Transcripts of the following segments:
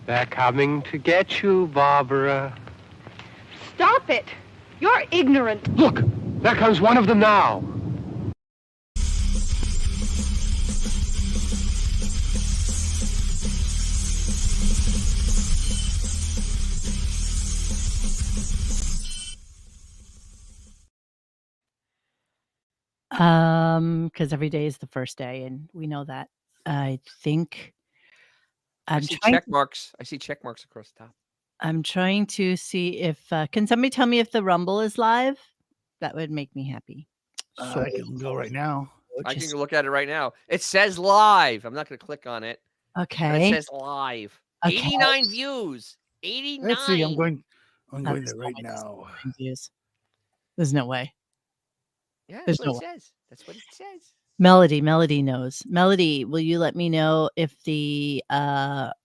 They're coming to get you, Barbara. Stop it! You're ignorant. Look, there comes one of them now. Because every day is the first day, and we know that. I think I see check marks. I see check marks across the top. I'm trying to see if can somebody tell me if the Rumble is live? That would make me happy. I can go right now. I can look at it right now. It says live. I'm not going to click on it. Okay. It says live. Okay. 89 views. 89. Let's see. I'm going there right now. Views. There's no way. Yeah, that's what it says. That's what it says. Melody knows. Melody, will you let me know if the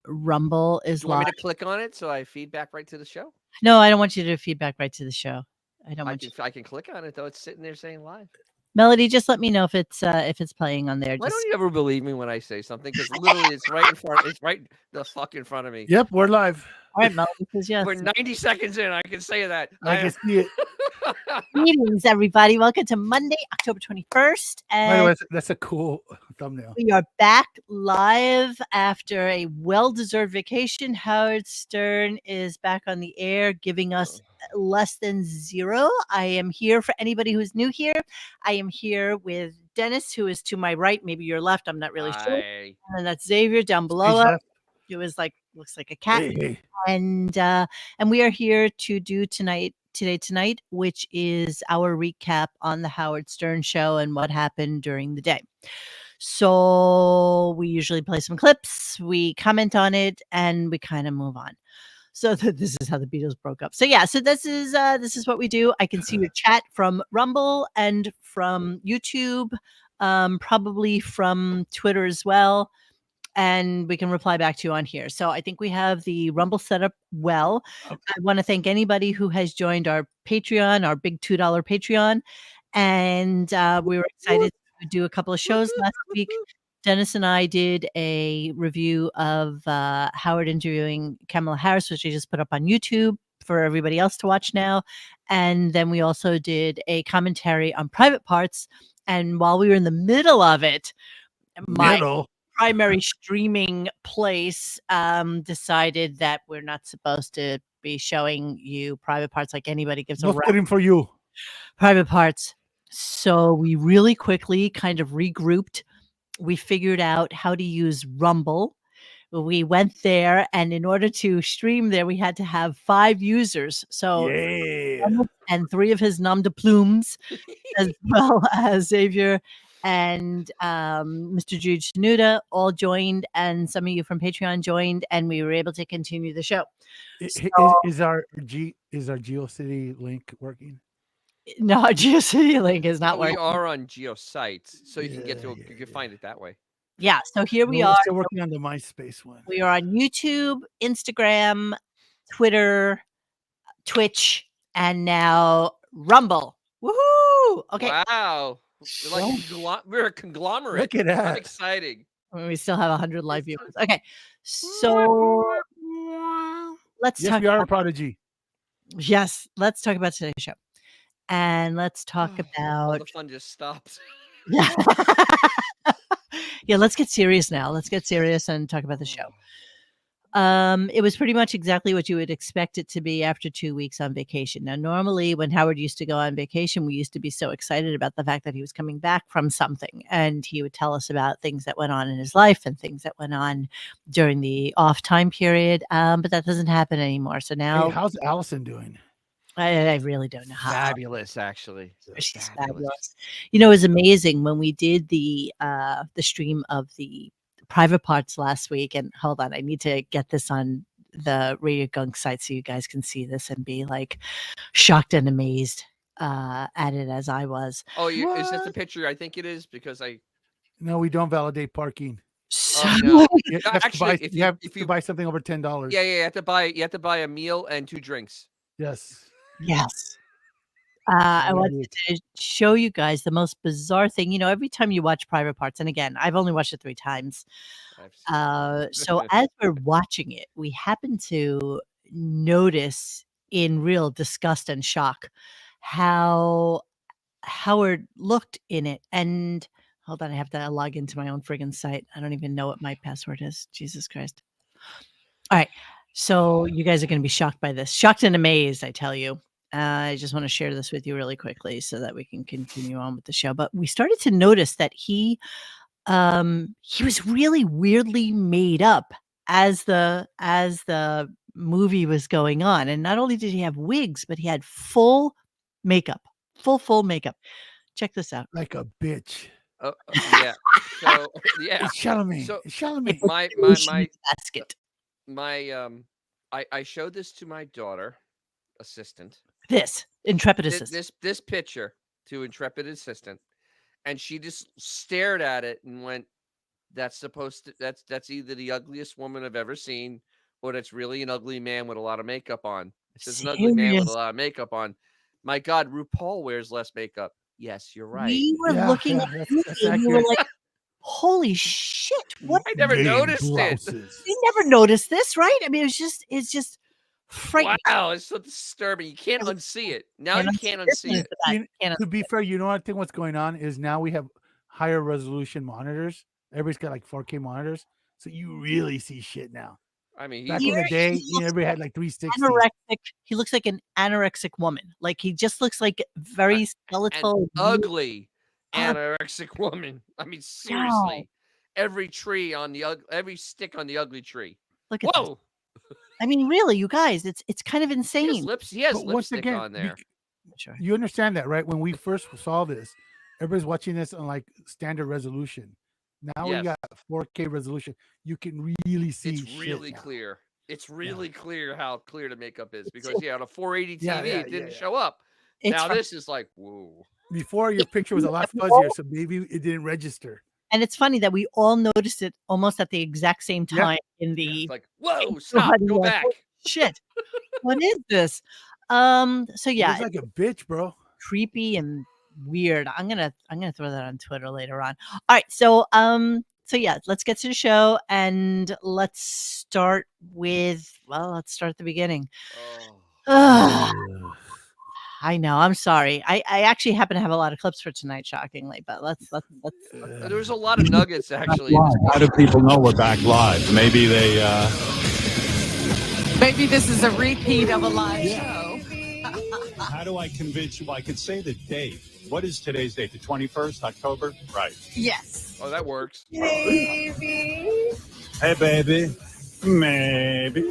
Rumble is live? Do you want me to click on it so I feedback right to the show? No, I don't want you to feedback right to the show. I can click on it though. It's sitting there saying live. Melody, just let me know if it's playing on there. Why don't you ever believe me when I say something? Because literally, it's right in front. It's right the fuck in front of me. Yep, we're live. All right, Melody says yes. We're 90 seconds in. I can say that. I can see it. Greetings, everybody. Welcome to Monday, October 21st. And by the way, that's a cool thumbnail. We are back live after a well-deserved vacation. Howard Stern is back on the air, giving us less than zero. I am here for anybody who's new here. I am here with Dennis, who is to my right, maybe your left. I'm not really sure. And that's Xavier down below us, who is looks like a cat. Hey. And we are here to do tonight, which is our recap on the Howard Stern show and what happened during the day. So we usually play some clips, we comment on it, and we kind of move on. So this is how the Beatles broke up. So yeah, so this is what we do. I can see your chat from Rumble and from YouTube, probably from Twitter as well. And we can reply back to you on here. So I think we have the Rumble set up well. Okay. I want to thank anybody who has joined our Patreon, our big $2 Patreon. And we were excited to do a couple of shows last week. Dennis and I did a review of Howard interviewing Kamala Harris, which I just put up on YouTube for everybody else to watch now. And then we also did a commentary on Private Parts. And while we were in the middle of it, primary streaming place decided that we're not supposed to be showing you Private Parts like anybody gives a rap for you. Private Parts. So we really quickly kind of regrouped. We figured out how to use Rumble. We went there, and in order to stream there, we had to have 5 users. So and 3 of his nom de plumes, as well as Xavier and Mr. Jude Shnuda all joined, and some of you from Patreon joined, and we were able to continue the show. Is our GeoCity link working? No, our GeoCity link is not working. We are on GeoSites, so you can get to you can find it that way. Yeah, so here we are. We're still working on the MySpace one. We are on YouTube, Instagram, Twitter, Twitch, and now Rumble. Woohoo! Okay. Wow. We're a conglomerate. Look at that. How exciting. We still have 100 live viewers. Okay. So let's talk. We are a prodigy. Yes. Let's talk about today's show. And let's talk about. All the fun just stops. Yeah. Yeah, let's get serious now. Let's get serious and talk about the show. It was pretty much exactly what you would expect it to be after 2 weeks on vacation. Now, normally when Howard used to go on vacation, we used to be so excited about the fact that he was coming back from something, and he would tell us about things that went on in his life and things that went on during the off time period. But that doesn't happen anymore. So now, how's Allison doing? I really don't know how. Fabulous, actually. She's fabulous. You know, it was amazing when we did the stream of the Private Parts last week. And hold on, I need to get this on the RadioGunk site so you guys can see this and be like shocked and amazed at it as I was. Oh, is that the picture? I think it is, because No, we don't validate parking. So, no. You have to buy something over $10. Yeah, you have to buy a meal and 2 drinks. Yes. Yes. I wanted to show you guys the most bizarre thing. You know, every time you watch Private Parts, and again, I've only watched it 3 times. So as we're watching it, we happen to notice in real disgust and shock how Howard looked in it. And hold on, I have to log into my own friggin' site. I don't even know what my password is. Jesus Christ. All right. So you guys are going to be shocked by this. Shocked and amazed, I tell you. I just want to share this with you really quickly so that we can continue on with the show. But we started to notice that he was really weirdly made up as the movie was going on. And not only did he have wigs, but he had full makeup, full makeup. Check this out. Like a bitch. Yeah. So yeah. It's Chalamet. So it's Chalamet. I showed this to my daughter, assistant. This intrepid assistant. This picture to intrepid assistant, and she just stared at it and went, "That's either the ugliest woman I've ever seen, or that's really an ugly man with a lot of makeup on." It's an ugly man with a lot of makeup on. My God, RuPaul wears less makeup. Yes, you're right. We were looking at you and you were like, holy shit. What? I never noticed it. We never noticed this, right? I mean, it's just frightening. Wow, it's so disturbing. You can't unsee it. Now you can't unsee it. To be fair, you know what I think what's going on is now we have higher resolution monitors. Everybody's got like 4K monitors. So you really see shit now. I mean, back in the day, everybody had like 360. Anorexic. He looks like an anorexic woman. Like he just looks like very skeletal, ugly anorexic woman. I mean, seriously, every stick on the ugly tree. Look at this. I mean, really, you guys, it's kind of insane. He has lipstick on there. You understand that, right? When we first saw this, everybody's watching this on like standard resolution. Now we got 4K resolution. You can really see. It's really clear. It's really clear how clear the makeup is because on a 480 TV it didn't show up. Now this is like whoa. Before your picture was a lot fuzzier, so maybe it didn't register. And it's funny that we all noticed it almost at the exact same time in the it's like whoa, stop, go back. Shit. What is this? So yeah. It's like a bitch, bro. Creepy and weird. I'm gonna throw that on Twitter later on. All right, so yeah, let's get to the show and let's start at the beginning. I know, I'm sorry. I actually happen to have a lot of clips for tonight, shockingly, but let's there's a lot of nuggets actually. How do people know we're back live? Maybe they maybe this is a repeat of a live show. How do I convince you? I could say the date. What is today's date? The 21st, October? Right. Yes. Oh, that works. Maybe. Hey, baby. Maybe.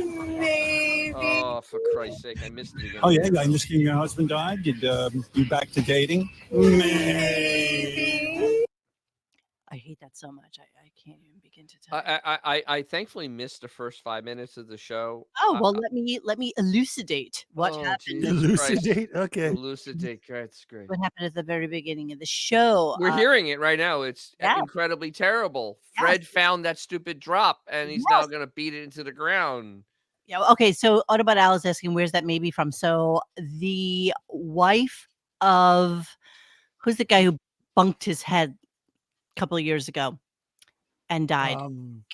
Oh, for Christ's sake, I missed it again. Oh, yeah, I missed your husband died. You back to dating? Maybe. I hate that so much. I can't even begin to tell. I thankfully missed the first 5 minutes of the show. Oh well, let me elucidate what happened. Elucidate, okay. Elucidate, that's great. What happened at the very beginning of the show? We're hearing it right now. It's incredibly terrible. Fred found that stupid drop, and he's now going to beat it into the ground. Yeah. Okay. So Autobot Al is asking, "Where's that maybe from?" So the wife of who's the guy who bunked his head couple of years ago and died,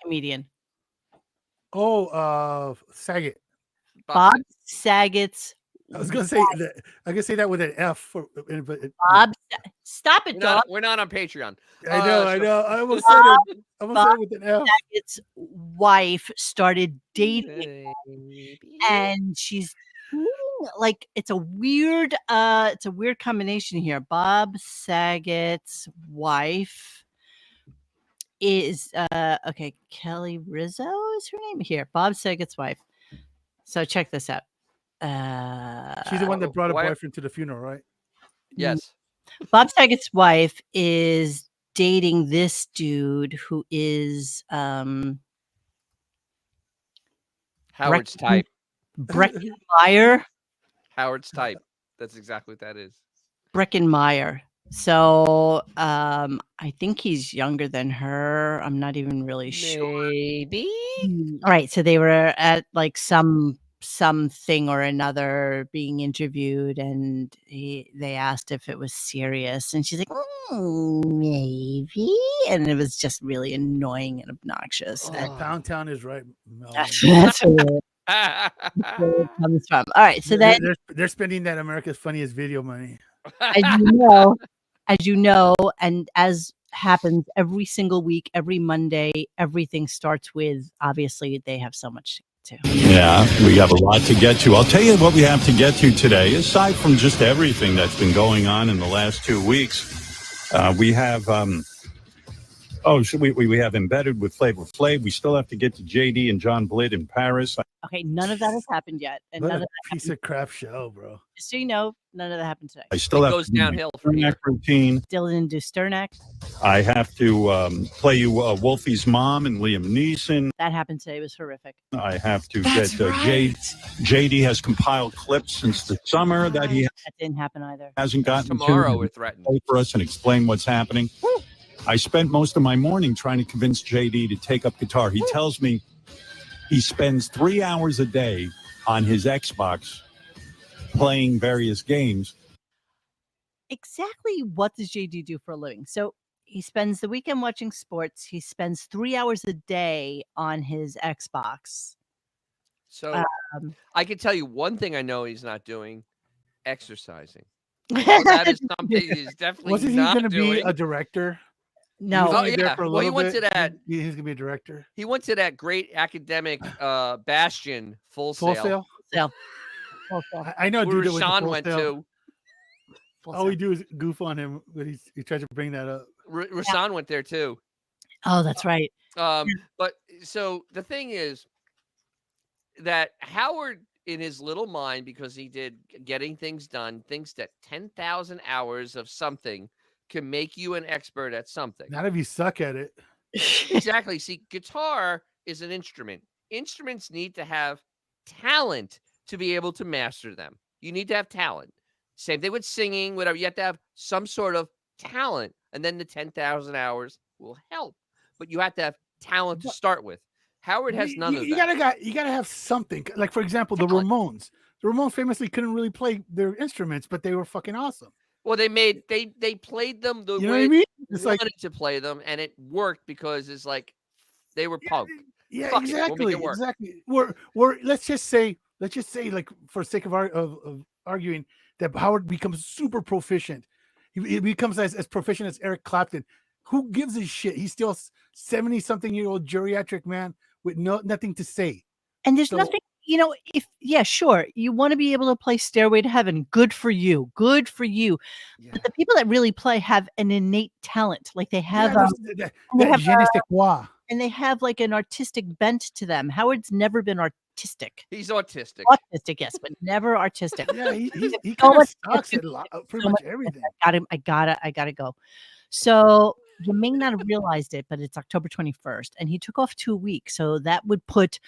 comedian. Saget. Bob Saget's. I was gonna say that. I can say that with an F. Bob, stop it, dog. We're not on Patreon. I know. I almost said it. I almost said it with an F. Saget's wife started dating, and she's like it's a weird combination here. Bob Saget's wife is Kelly Rizzo is her name here. Bob Saget's wife. So check this out. She's the one that brought a boyfriend to the funeral, right? Yes. Bob Saget's wife is dating this dude who is Howard's type. Brecken Meyer. Howard's type. That's exactly what that is. Brecken Meyer. So I think he's younger than her. I'm not even really sure. Maybe. All right. So they were at like some something or another being interviewed, and they asked if it was serious, and she's like, maybe, and it was just really annoying and obnoxious. And Pound Town is right, Melvin. that's where it comes from. All right, so then They're spending that America's Funniest Video money. as you know, and as happens every single week, every Monday, everything starts with, obviously, they have so much to. Yeah, we have a lot to get to. I'll tell you what we have to get to today. Aside from just everything that's been going on in the last 2 weeks, we have we have Embedded with Flavor Flav. We still have to get to JD and John Blitt in Paris. Okay, none of that has happened yet, and What none a of that piece of crap show, bro. just so you know, none of that happened today. I still It have goes to do my downhill from here. Sternak routine. Still didn't do Sternak. I have to play you Wolfie's mom and Liam Neeson. That happened today. It was horrific. I have to That's get right. JD has compiled clips since the summer that he That didn't happen either. hasn't gotten Tomorrow to we're threatened. play for us and explain what's happening. I spent most of my morning trying to convince JD to take up guitar. He tells me he spends 3 hours a day on his Xbox playing various games. Exactly what does JD do for a living? So he spends the weekend watching sports. He spends 3 hours a day on his Xbox. So I can tell you one thing I know he's not doing: exercising. No. That is something he's definitely Wasn't he not going to be doing. a director? He was No. only there yeah. for a Well, he little went to bit. that. He's going to be a director. He went to that great academic bastion, Full Full Sail. Sail? Full Sail. I know a Where dude that went to Rashawn Full went Sail. to. Full All Sail. we do is goof on him, but he tries to bring that up. Rashawn went there too. Oh, that's right. But so the thing is that Howard, in his little mind, because he did Getting Things Done, thinks that 10,000 hours of something can make you an expert at something. Not if you suck at it. Exactly. See, guitar is an instrument. Instruments need to have talent to be able to master them. You need to have talent. Same thing with singing, whatever. You have to have some sort of talent, and then the 10,000 hours will help. But you have to have talent to start with. Howard has none of that. You gotta have something. Like, for example, the Talent. Ramones. The Ramones famously couldn't really play their instruments, but they were fucking awesome. Well, they played them the You know way what I mean? they It's like, wanted to play them, and it worked because it's like they were punk. yeah, Fuck it, we'll make exactly, it work. exactly. We're let's just say, like, for sake of arguing, that Howard becomes super proficient. He becomes as proficient as Eric Clapton. Who gives a shit? He's still 70-something-year-old geriatric man with nothing to say. And there's So- nothing, sure, you want to be able to play Stairway to Heaven. Good for you. Good for you. Yeah. But the people that really play have an innate talent. Like they have, that they have, je ne sais quoi. and they have like an artistic bent to them. Howard's never been artistic. He's autistic. Autistic, yes, but never artistic. Yeah, he So kind of much- sucks at pretty so much much- everything. I gotta go. So you may not have realized it, but it's October 21st, and he took off 2 weeks. So that would put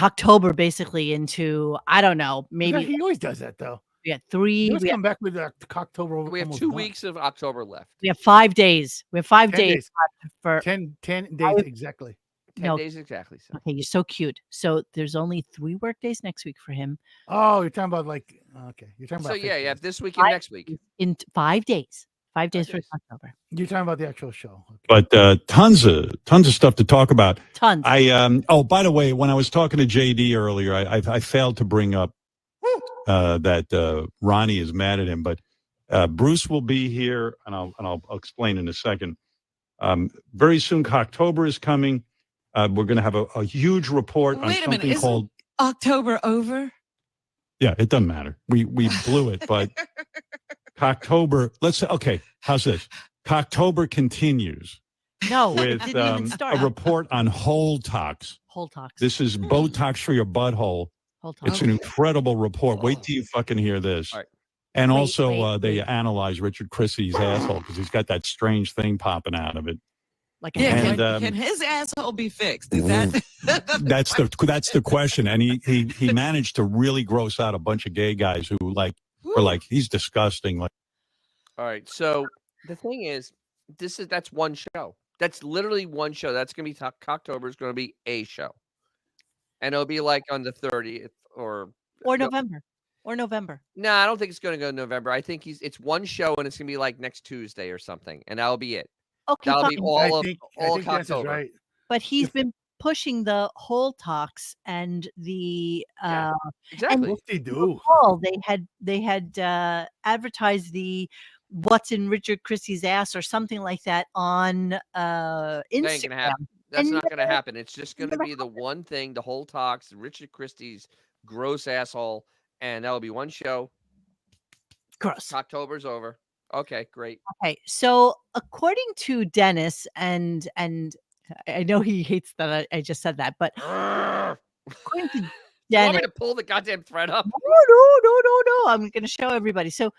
October basically into, I don't know, maybe He always does that though. we got He three. always We have, come back with October. We have almost 2 done. weeks of October left. we have 5 days. We have 5 10 days days. left for. 10 days would- exactly. 10 No. days exactly. So. Okay, you're so cute. So there's only 3 work days next week for him. Oh, you're talking about like okay. You're talking So about yeah, 50. you have this week and Five- next week. In 5 days. 5 days for days. October. You're talking about the actual show. Okay. But tons of stuff to talk about. Tons. By the way, when I was talking to JD earlier, I failed to bring up that Ronnie is mad at him, but Bruce will be here, and I'll explain in a second. Very soon, October is coming. We're going to have a huge report on Wait a minute, something isn't called. October over? Yeah, it doesn't matter. We blew it, but October. Let's say, okay. How's this? October continues no, it with didn't even start. a report on whole tox. Whole talks. This is Botox for your butthole. Whole talks. It's an incredible report. Wait till you fucking hear this. All right. And Wait, also, wait, they wait. analyze Richard Christie's asshole because he's got that strange thing popping out of it. Like a Yeah, And, can his asshole be fixed? Is that That's the question. And he managed to really gross out a bunch of gay guys who were like, he's disgusting. Like, All right. So the thing is, that's one show. That's literally one show. That's gonna be October is gonna be a show, and it'll be like on the 30th or November. Or November. No, I don't think it's going to go in November. I think it's one show and it's going to be like next Tuesday or something, and that'll be it. Okay, That'll fine. be all I of think Jess is October. right. But he's been pushing the whole talks and the Yeah, and exactly. What they do? recall they had advertised the what's in Richard Christie's ass or something like that on That ain't gonna Instagram. happen. That's And not going to happen. It's just going to never be the one thing, the whole talks, Richard Christie's gross asshole, and that'll be one show. gross. October's over. Okay, great. Okay, so according to Dennis, and I know he hates that I just said that, but according to Do you want Dennis, me to pull the goddamn thread up? no, I'm going to show everybody. So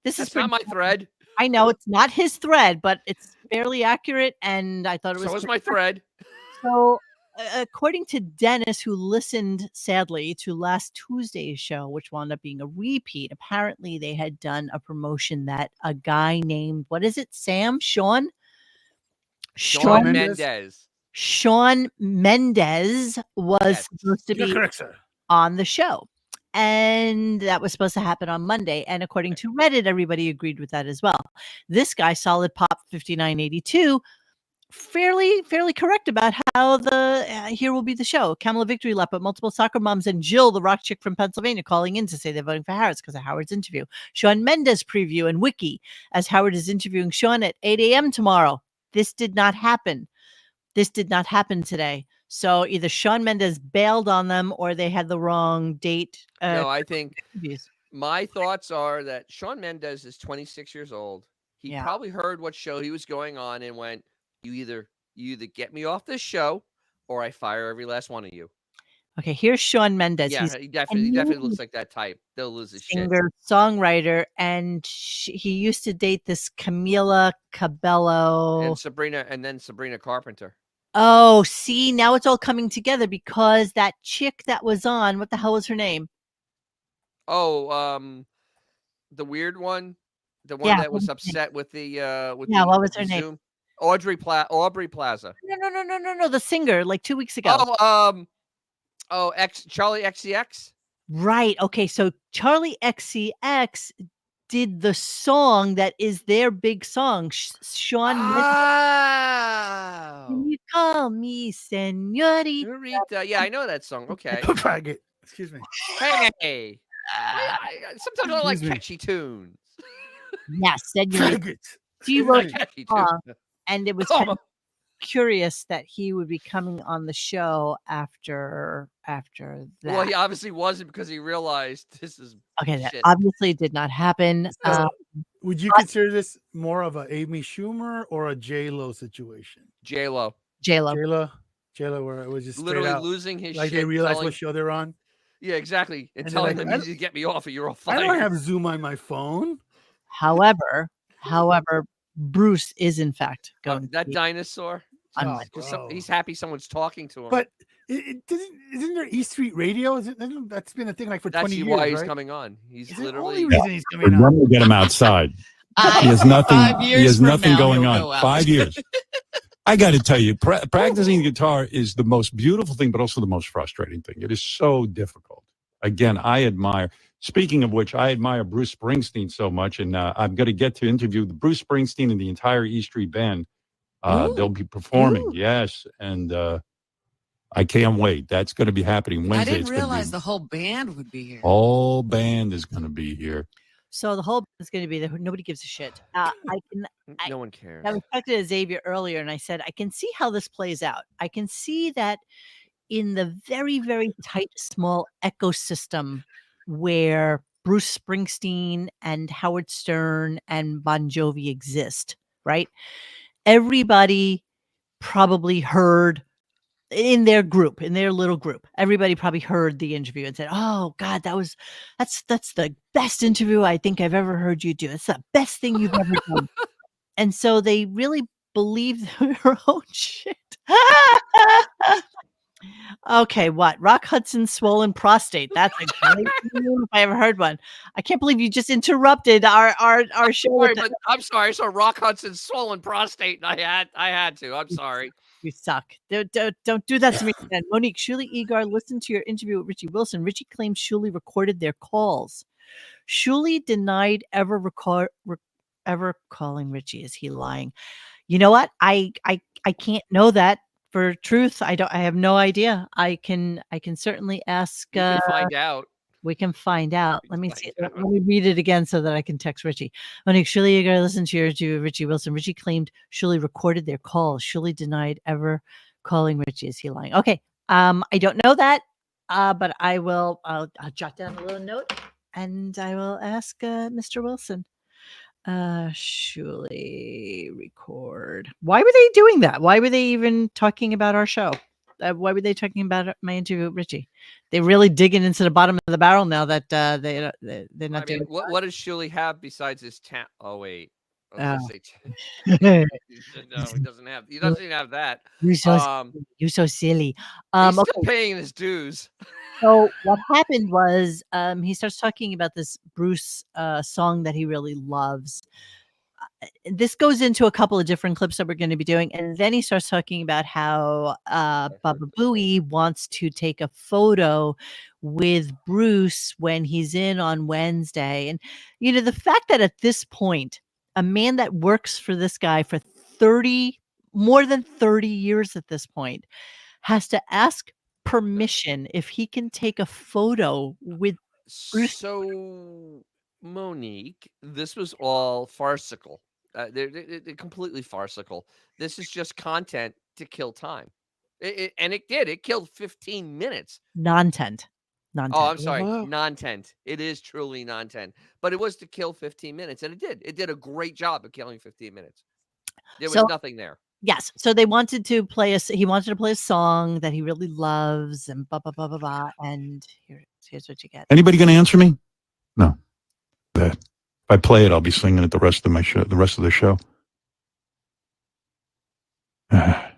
this That's is for not my thread. I know it's not his thread, but it's fairly accurate, and I thought it was. So is my thread. So, according to Dennis, who listened sadly to last Tuesday's show, which wound up being a repeat, apparently they had done a promotion that a guy named Sean Shawn Mendes? Mendes. Shawn Mendes was Yes. supposed to You're be correct, sir. on the show. And that was supposed to happen on Monday. And according to Reddit, everybody agreed with that as well. This guy, Solid Pop 5982, fairly correct about how the here will be the show. Kamala Victory Lap, but multiple soccer moms and Jill, the rock chick from Pennsylvania, calling in to say they're voting for Harris because of Howard's interview. Shawn Mendes preview and wiki as Howard is interviewing Shawn at 8 a.m. tomorrow. This did not happen. This did not happen today. So either Shawn Mendes bailed on them or they had the wrong date. No, I think Interviews. my thoughts are that Shawn Mendes is 26 years old. He Yeah. probably heard what show he was going on and went, you either get me off this show or I fire every last one of you. Okay, here's Shawn Mendes. Yeah, He's he definitely looks like that type. They'll lose his shit. singer, songwriter, and he used to date this Camila Cabello. And Sabrina Carpenter. Oh, see, now it's all coming together because that chick that was on, what the hell was her name? Oh, the weird one, the one Yeah, that what was was her name? upset with the Yeah, what was her the name? Zoom. Aubrey Plaza. No, the singer, like 2 weeks ago. Charlie XCX. Right. Okay, so Charlie XCX did the song that is their big song. Shawn Mendes. Oh. Can you call me señorita? Senorita. Yeah, I know that song. Okay. Faggot. Excuse me. Hey. Sometimes I like Excuse me. catchy tunes. Yes, señorita. Faggot. He Excuse wrote me. Catchy song. tunes. And it was kind of curious that he would be coming on the show after that. Well, he obviously wasn't because he realized this is Okay, that shit. obviously did not happen. Would you consider this more of a Amy Schumer or a J-Lo situation? J-Lo. J-Lo. J-Lo, where it was just straight Literally out, losing his like shit. they realized telling- what show they're on. Yeah, exactly. And And they're telling like, them you need to get me off or you're all I fired. don't have Zoom on my phone. However, Bruce is in fact going to that be dinosaur. on Just bro. he's happy someone's talking to him. But isn't there E Street Radio? That's been a thing like for that's 20 years, why he's right? coming on. He's Is the literally. only reason he's We're coming on. going to get him outside. He has nothing. 5 years He has from nothing now, going he'll on. go out. 5 years. I got to tell you, practicing guitar is the most beautiful thing, but also the most frustrating thing. It is so difficult. Again, I admire. Speaking of which, I admire Bruce Springsteen so much, and I'm going to get to interview Bruce Springsteen and the entire E Street Band. They'll be performing, yes, and I can't wait. That's going to be happening Wednesday. I didn't It's gonna realize be, the whole band would be here. whole band is going to be here. So the whole is going to be there. Nobody gives a shit. No one cares. I was talking to Xavier earlier, and I said I can see how this plays out. I can see that in the very, very tight, small ecosystem where Bruce Springsteen and Howard Stern and Bon Jovi exist, right? Everybody probably heard in their group, in their little group, everybody probably heard the interview and said, "Oh God, that's the best interview I think I've ever heard you do. It's the best thing you've ever done." And so they really believe their own shit. Okay, what? Rock Hudson's swollen prostate. That's a great name if I ever heard one. I can't believe you just interrupted our show. Sorry, with but I'm sorry. I saw Rock Hudson's swollen prostate, and I had to. I'm sorry. You suck. Don't do that to me again. Monique, Shuli Egar listened to your interview with Richie Wilson. Richie claims Shuli recorded their calls. Shuli denied ever ever calling Richie. Is he lying? You know what? I can't know that for truth. I have no idea. I can certainly ask. We can find out. We can find out. Let me find see. out. Let me read it again so that I can text Richie. Monique, Shuli, you gotta listen to Richie Wilson. Richie claimed Shuli recorded their calls. Shuli denied ever calling Richie. Is he lying? Okay. I don't know that. But I will. I'll jot down a little note and I will ask Mr. Wilson. Shuli record. Why were they doing that? Why were they even talking about our show? Why were they talking about my interview with Richie? They're really digging into the bottom of the barrel now that they're not doing. What does Shuli have besides his talent? Oh wait, I was gonna say no, he doesn't have. He doesn't even have that. You're so silly. He's Okay. still paying his dues. So what happened was he starts talking about this Bruce song that he really loves. This goes into a couple of different clips that we're going to be doing, and then he starts talking about how Baba Booey wants to take a photo with Bruce when he's in on Wednesday. And the fact that at this point, a man that works for this guy for more than 30 years at this point has to ask permission if he can take a photo with Bruce. So, Monique, this was all farcical. They're completely farcical. This is just content to kill time. And it did. It killed 15 minutes. Non-tent. Oh, I'm sorry. Non-tent. It is truly non-tent. But it was to kill 15 minutes. And it did. It did a great job of killing 15 minutes. There was nothing there. Yes. So they wanted to he wanted to play a song that he really loves and blah, blah, blah, blah, blah. And here's what you get. Anybody going to answer me? No. If I play it, I'll be singing it the rest of my show, the rest of the show. I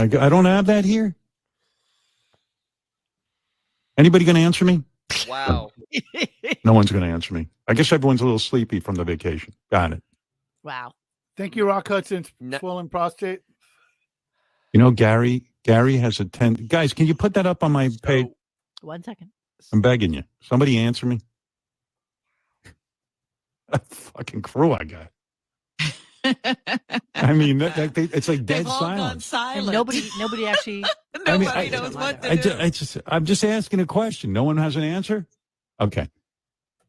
don't have that here. Anybody going to answer me? Wow. No one's going to answer me. I guess everyone's a little sleepy from the vacation. Got it. Wow. Thank you, Rock Hudson's swollen prostate. Gary has a 10. Guys, can you put that up on my page? 1 second. I'm begging you. Somebody answer me. That fucking crew I got. I mean, it's like dead silence. And nobody actually. Nobody knows what to do. I'm just asking a question. No one has an answer? Okay.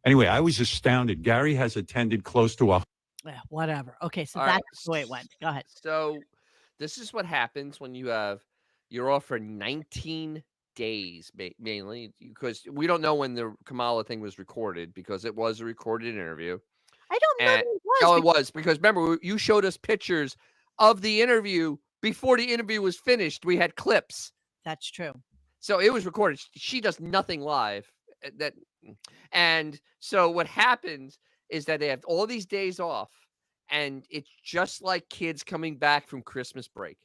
Anyway, I was astounded. Gary has attended close to Yeah, whatever. Okay, so All that's right. the way it went. Go ahead. So this is what happens when you're off for 19 days, mainly because we don't know when the Kamala thing was recorded because it was a recorded interview. I don't know. No, it was because remember you showed us pictures of the interview before the interview was finished. We had clips. That's true. So it was recorded. She does nothing live. And so what happens is that they have all these days off, and it's just like kids coming back from Christmas break.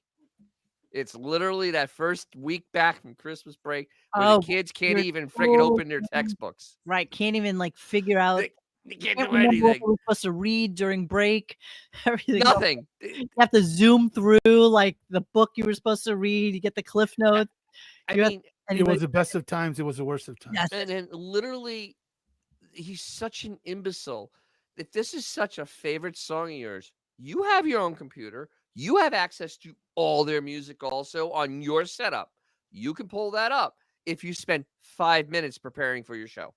It's literally that first week back from Christmas break where the kids can't even freaking open their textbooks. Right. Can't even figure out. They can't Can't do remember what anything. we're supposed to read during break. Everything. Nothing. You have to zoom through like the book you were supposed to read. You get the cliff notes. I mean, it was the best of times. It was the worst of times. Yes. and then literally, he's such an imbecile. If this is such a favorite song of yours, you have your own computer. You have access to all their music also on your setup. You can pull that up if you spend 5 minutes preparing for your show.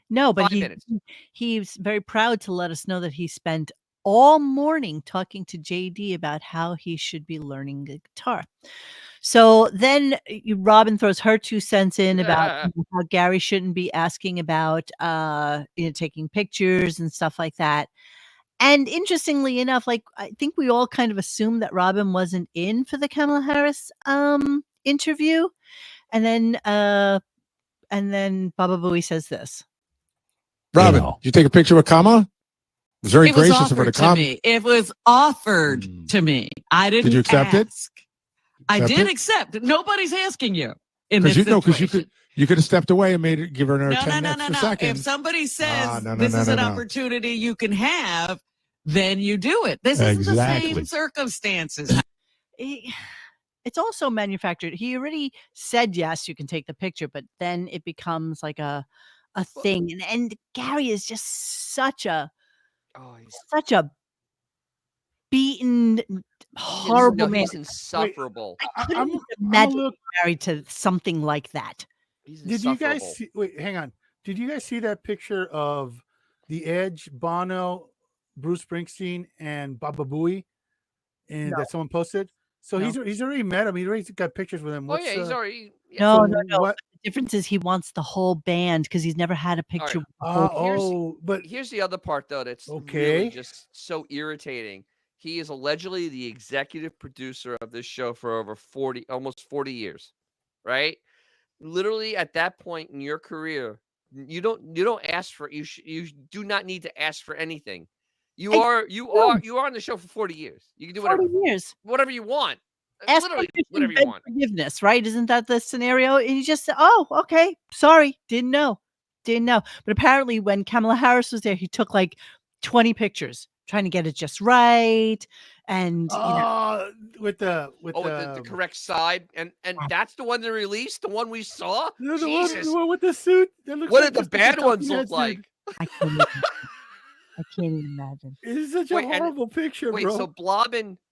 No, but 5 minutes. he's very proud to let us know that he spent all morning talking to JD about how he should be learning the guitar. So then Robin throws her 2 cents in about how Gary shouldn't be asking about taking pictures and stuff like that. And interestingly enough, like I think we all kind of assumed that Robin wasn't in for the Kamala Harris interview, and then Baba Booey says this. Robin, did you take a picture with Kamala? It was very gracious of her to come. It was offered to me. I didn't. Did you accept it? I Accept did it? accept. Nobody's asking you in this Because situation. you could have stepped away and given her No, 10 no, no, extra no, no. seconds. If somebody says no, this is an no. opportunity you can have, then you do it. This isn't the same circumstances. It's also manufactured. He already said yes, you can take the picture, but then it becomes like a thing. And Gary is just such a beaten, horrible man. He's insufferable. I couldn't even I'm imagine married to something like that. He's Did you guys see? Wait, hang on. Did you guys see that picture of The Edge, Bono, Bruce Springsteen, and Baba Booey, and No. that someone posted? So No. he's already met him. He's already got pictures with him. Oh yeah, he's already. Yeah. No, So no. what- The difference is he wants the whole band because he's never had a picture. With the whole band. Here's the other part though that's really Okay. just so irritating. He is allegedly the executive producer of this show for over almost 40 years, right? Literally at that point in your career, you don't ask for you do not need to ask for anything. You are on the show for 40 years. You can do whatever 40 years. Whatever you want. Ask Literally for whatever you want. forgiveness, right? Isn't that the scenario? And he just said, "Oh, okay, sorry, didn't know." But apparently, when Kamala Harris was there, he took like 20 pictures, trying to get it just right, and with the correct side, and that's the one they released, the one we saw. The one with the suit. What did the bad ones look like? I can't even imagine. It's such a horrible picture, wait, bro.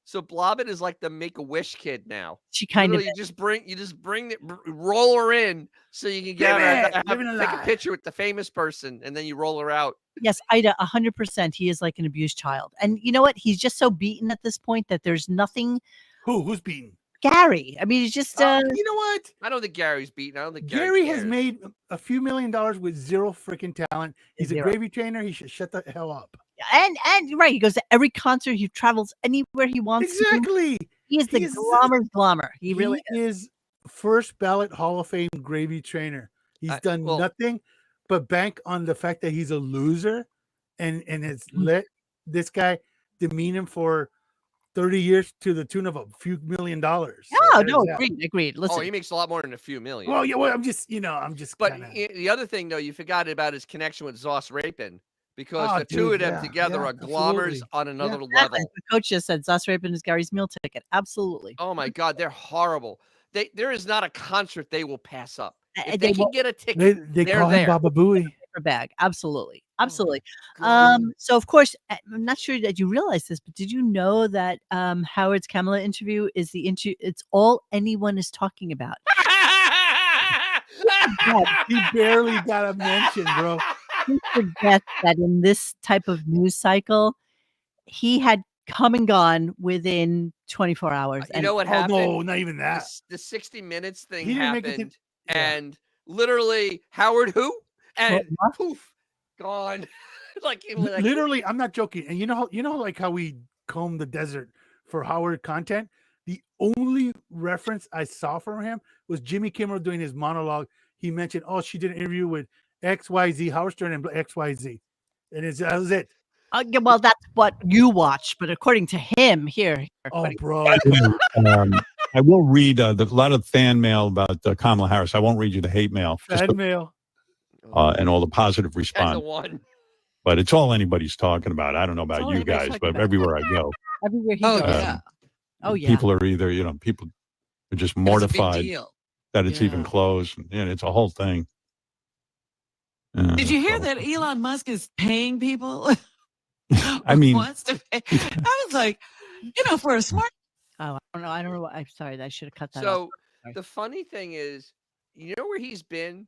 So Blobbin is like the Make-A-Wish kid now. She kind of you just bring it, roll her in so you can get her, take a picture with the famous person, and then you roll her out. Yes, Ida, 100%. He is like an abused child, and you know what? He's just so beaten at this point that there's nothing. Who's beaten? Gary. I mean, he's just. You know what? I don't think Gary's beaten. I don't think Gary has made a few $1 million with zero freaking talent. He's a gravy trainer. He should shut the hell up. And right, he goes to every concert. He travels anywhere he wants. Exactly. He is the glamour. He really is first ballot Hall of Fame gravy trainer. He's done nothing but bank on the fact that he's a loser, and has let this guy demean him for 30 years to the tune of a few $1 million. Agreed. Listen. Oh, he makes a lot more than a few million. Well, yeah, I'm just. But the other thing, though, you forgot about his connection with Zoss Rapin, because the two of them together are glommers on another level. The coach just said Zoss Rapin is Gary's meal ticket. Absolutely. Oh my God, they're horrible. There is not a concert they will pass up. If they can get a ticket, they call him Baba Booey. Bag. Absolutely. Oh, So of course, I'm not sure that you realize this, but did you know that Howard's Kamala interview is it's all anyone is talking about? God, he barely got a mention, bro. He forgets that in this type of news cycle, he had come and gone within 24 hours. You know what happened? No, not even that. The 60 Minutes thing He didn't make happened, and literally Howard who? And poof, gone. like literally, I'm not joking. And you know like how we comb the desert for Howard content. The only reference I saw from him was Jimmy Kimmel doing his monologue. He mentioned, she did an interview with XYZ, Howard Stern, and XYZ, and that was it. Well, that's what you watch, but according to him, here. Bro. I will read a lot of fan mail about Kamala Harris. I won't read you the hate mail. Fan mail. And all the positive response. But it's all anybody's talking about. I don't know about you guys, but everywhere I go. Everywhere he goes. People are either, people are just mortified that it's even closed. And it's a whole thing. Did you hear that Elon Musk is paying people? I mean, wants to pay? I was like, for a smart. Oh, I don't know. I'm sorry. I should have cut that. So the funny thing is, you know where he's been?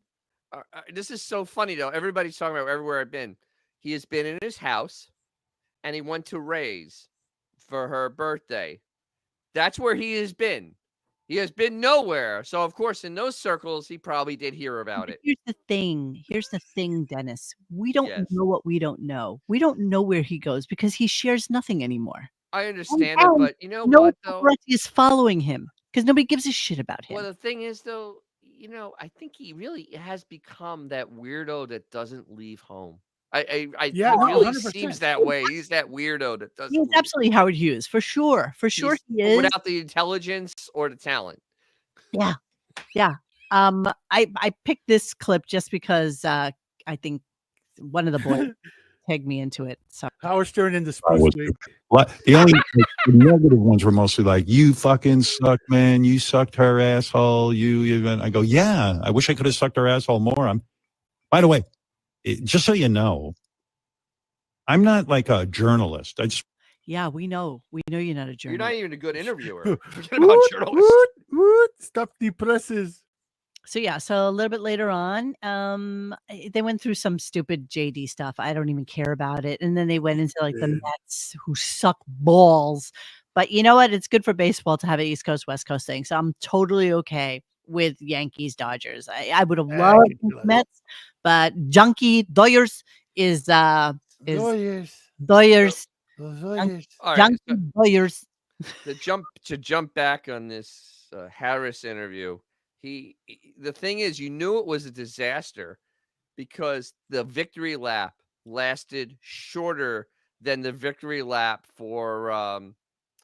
This is so funny though. Everybody's talking about everywhere I've been. He has been in his house, and he went to Ray's for her birthday. That's where he has been. He has been nowhere. So of course, in those circles, he probably did hear about it. Here's the thing, Dennis. We don't know what we don't know. We don't know where he goes because he shares nothing anymore. I understand it, but you know what, though? Nobody is following him because nobody gives a shit about him. Well, the thing is, though, I think he really has become that weirdo that doesn't leave home. It Yeah, no, really 100%. seems that way. He's that weirdo that doesn't. He's absolutely Howard Hughes, for sure. For sure he is. Without the intelligence or the talent. Yeah. Yeah. I picked this clip just because I think one of the boys tagged me into it. So Howard Stern in the I spruce was wig. the only the negative ones were mostly like, you fucking suck, man. You sucked her asshole. You even. I go, yeah. I wish I could have sucked her asshole more. By the way, just so you know, I'm not like a journalist. I just. yeah, we know you're not a You're journalist. not even a good interviewer. Forget about journalists. Stop the presses. So yeah, so a little bit later on, they went through some stupid JD stuff. I don't even care about it. And then they went into like the Mets who suck balls. But you know what? It's good for baseball to have an East Coast, West Coast thing. So I'm totally okay with Yankees, Dodgers. I would have loved the Mets, but Junkie Doyers is Doyers. Doyers. All right, Junkie Doyers. to jump back on this Harris interview. The thing is, you knew it was a disaster because the victory lap lasted shorter than the victory lap for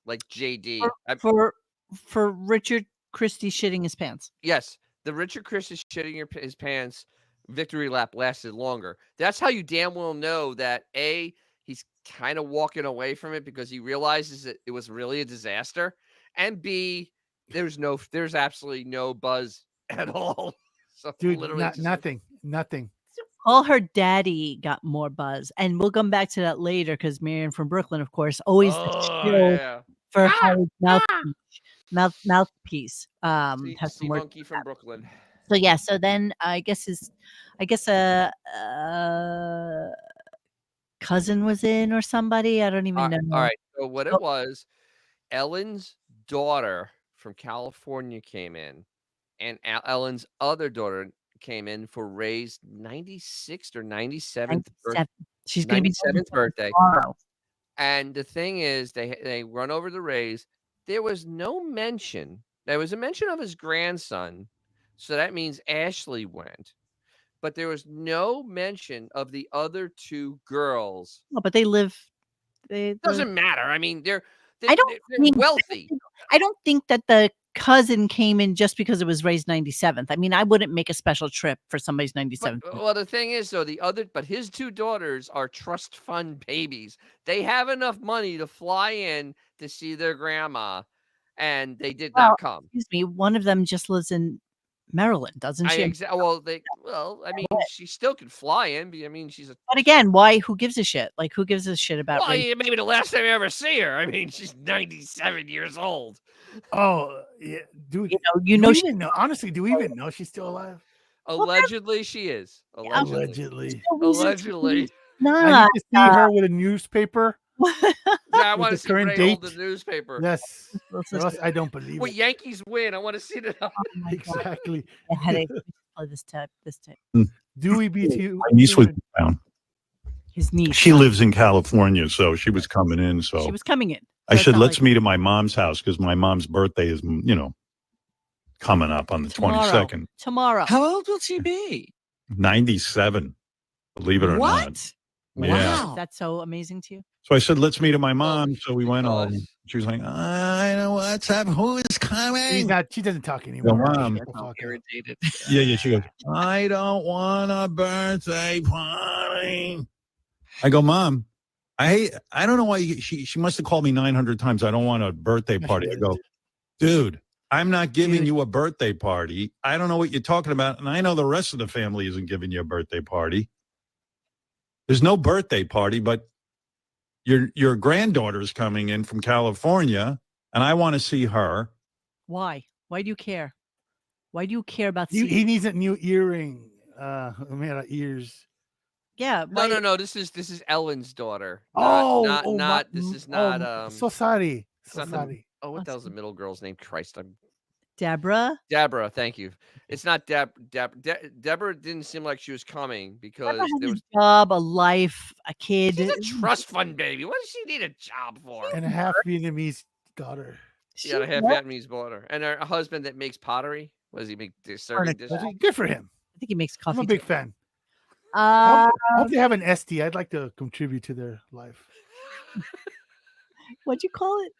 like JD For Richard Christie shitting his pants. Yes, the Richard Christie shitting his pants victory lap lasted longer. That's how you damn well know that he's kind of walking away from it because he realizes that it was really a disaster, and B, there's absolutely no buzz at all. So Dude, literally nothing. All her daddy got more buzz, and we'll come back to that later because Marion from Brooklyn, of course, always the shill for Howard's mouthpiece. Has some work. Monkey from Brooklyn. So yeah, so then I guess cousin was in or somebody. I don't even know. All right, so what it was, Ellen's daughter from California came in, and Ellen's other daughter came in for Ray's 96th or 97th birthday. She's going to be 97th birthday. Tomorrow. And the thing is, they run over the Rays. There was no mention. There was a mention of his grandson, so that means Ashley went. But there was no mention of the other two girls. Oh, but they live. Doesn't matter. I mean, they're wealthy. I don't think that the cousin came in just because it was Ray's 97th. I mean, I wouldn't make a special trip for somebody's 97th. Well, the thing is, though, but his two daughters are trust fund babies. They have enough money to fly in to see their grandma, and they did not come. Excuse me, one of them just lives in Maryland, doesn't she? I mean, she still could fly in. I mean, she's a. But again, why? Who gives a shit? Like, who gives a shit about? Well, maybe the last time I ever see her. I mean, she's 97 years old. Oh yeah, dude. Honestly, do we even know she's still alive? Allegedly, she is. Allegedly. No, I need to see her with a newspaper. Yeah, I want to see Ray hold the newspaper. Yes, or else I don't believe it. Yankees win. I want to see that. Exactly. Play this tape. Dewey BT. My niece was down. His niece. She lives in California, so she was coming in. So she was coming in. I said, let's meet at my mom's house because my mom's birthday is, coming up on the 22nd. Tomorrow. How old will she be? 97. Believe it or not. Yeah. Wow. That's so amazing to you. So I said, let's meet at my mom. So we went home. She was like, I know what's up. Who is coming? She doesn't talk anymore. Mom. Irritated. Yeah. She goes, I don't want a birthday party. I go, Mom, I don't know why she must have called me 900 times. I don't want a birthday party. I go, dude, I'm not giving you a birthday party. I don't know what you're talking about. And I know the rest of the family isn't giving you a birthday party. There's no birthday party, but your granddaughter's coming in from California, and I want to see her. Why? Why do you care? Why do you care about? He needs a new earring. Made out of ears. Yeah. No. This is Ellen's daughter. This is not. So sorry. Oh, what the hell's the middle girl's name? Christ, I'm. Deborah. Thank you. It's not Deborah didn't seem like she was coming because there was a job, a life, a kid. She's a trust fund baby. What does she need a job for? And a half Vietnamese daughter. Yeah, a half Vietnamese daughter, and her husband that makes pottery. What does he make? Serving dishes. Good for him. I think he makes coffee. I'm a big fan. I hope they have an ST. I'd like to contribute to their life. What'd you call it?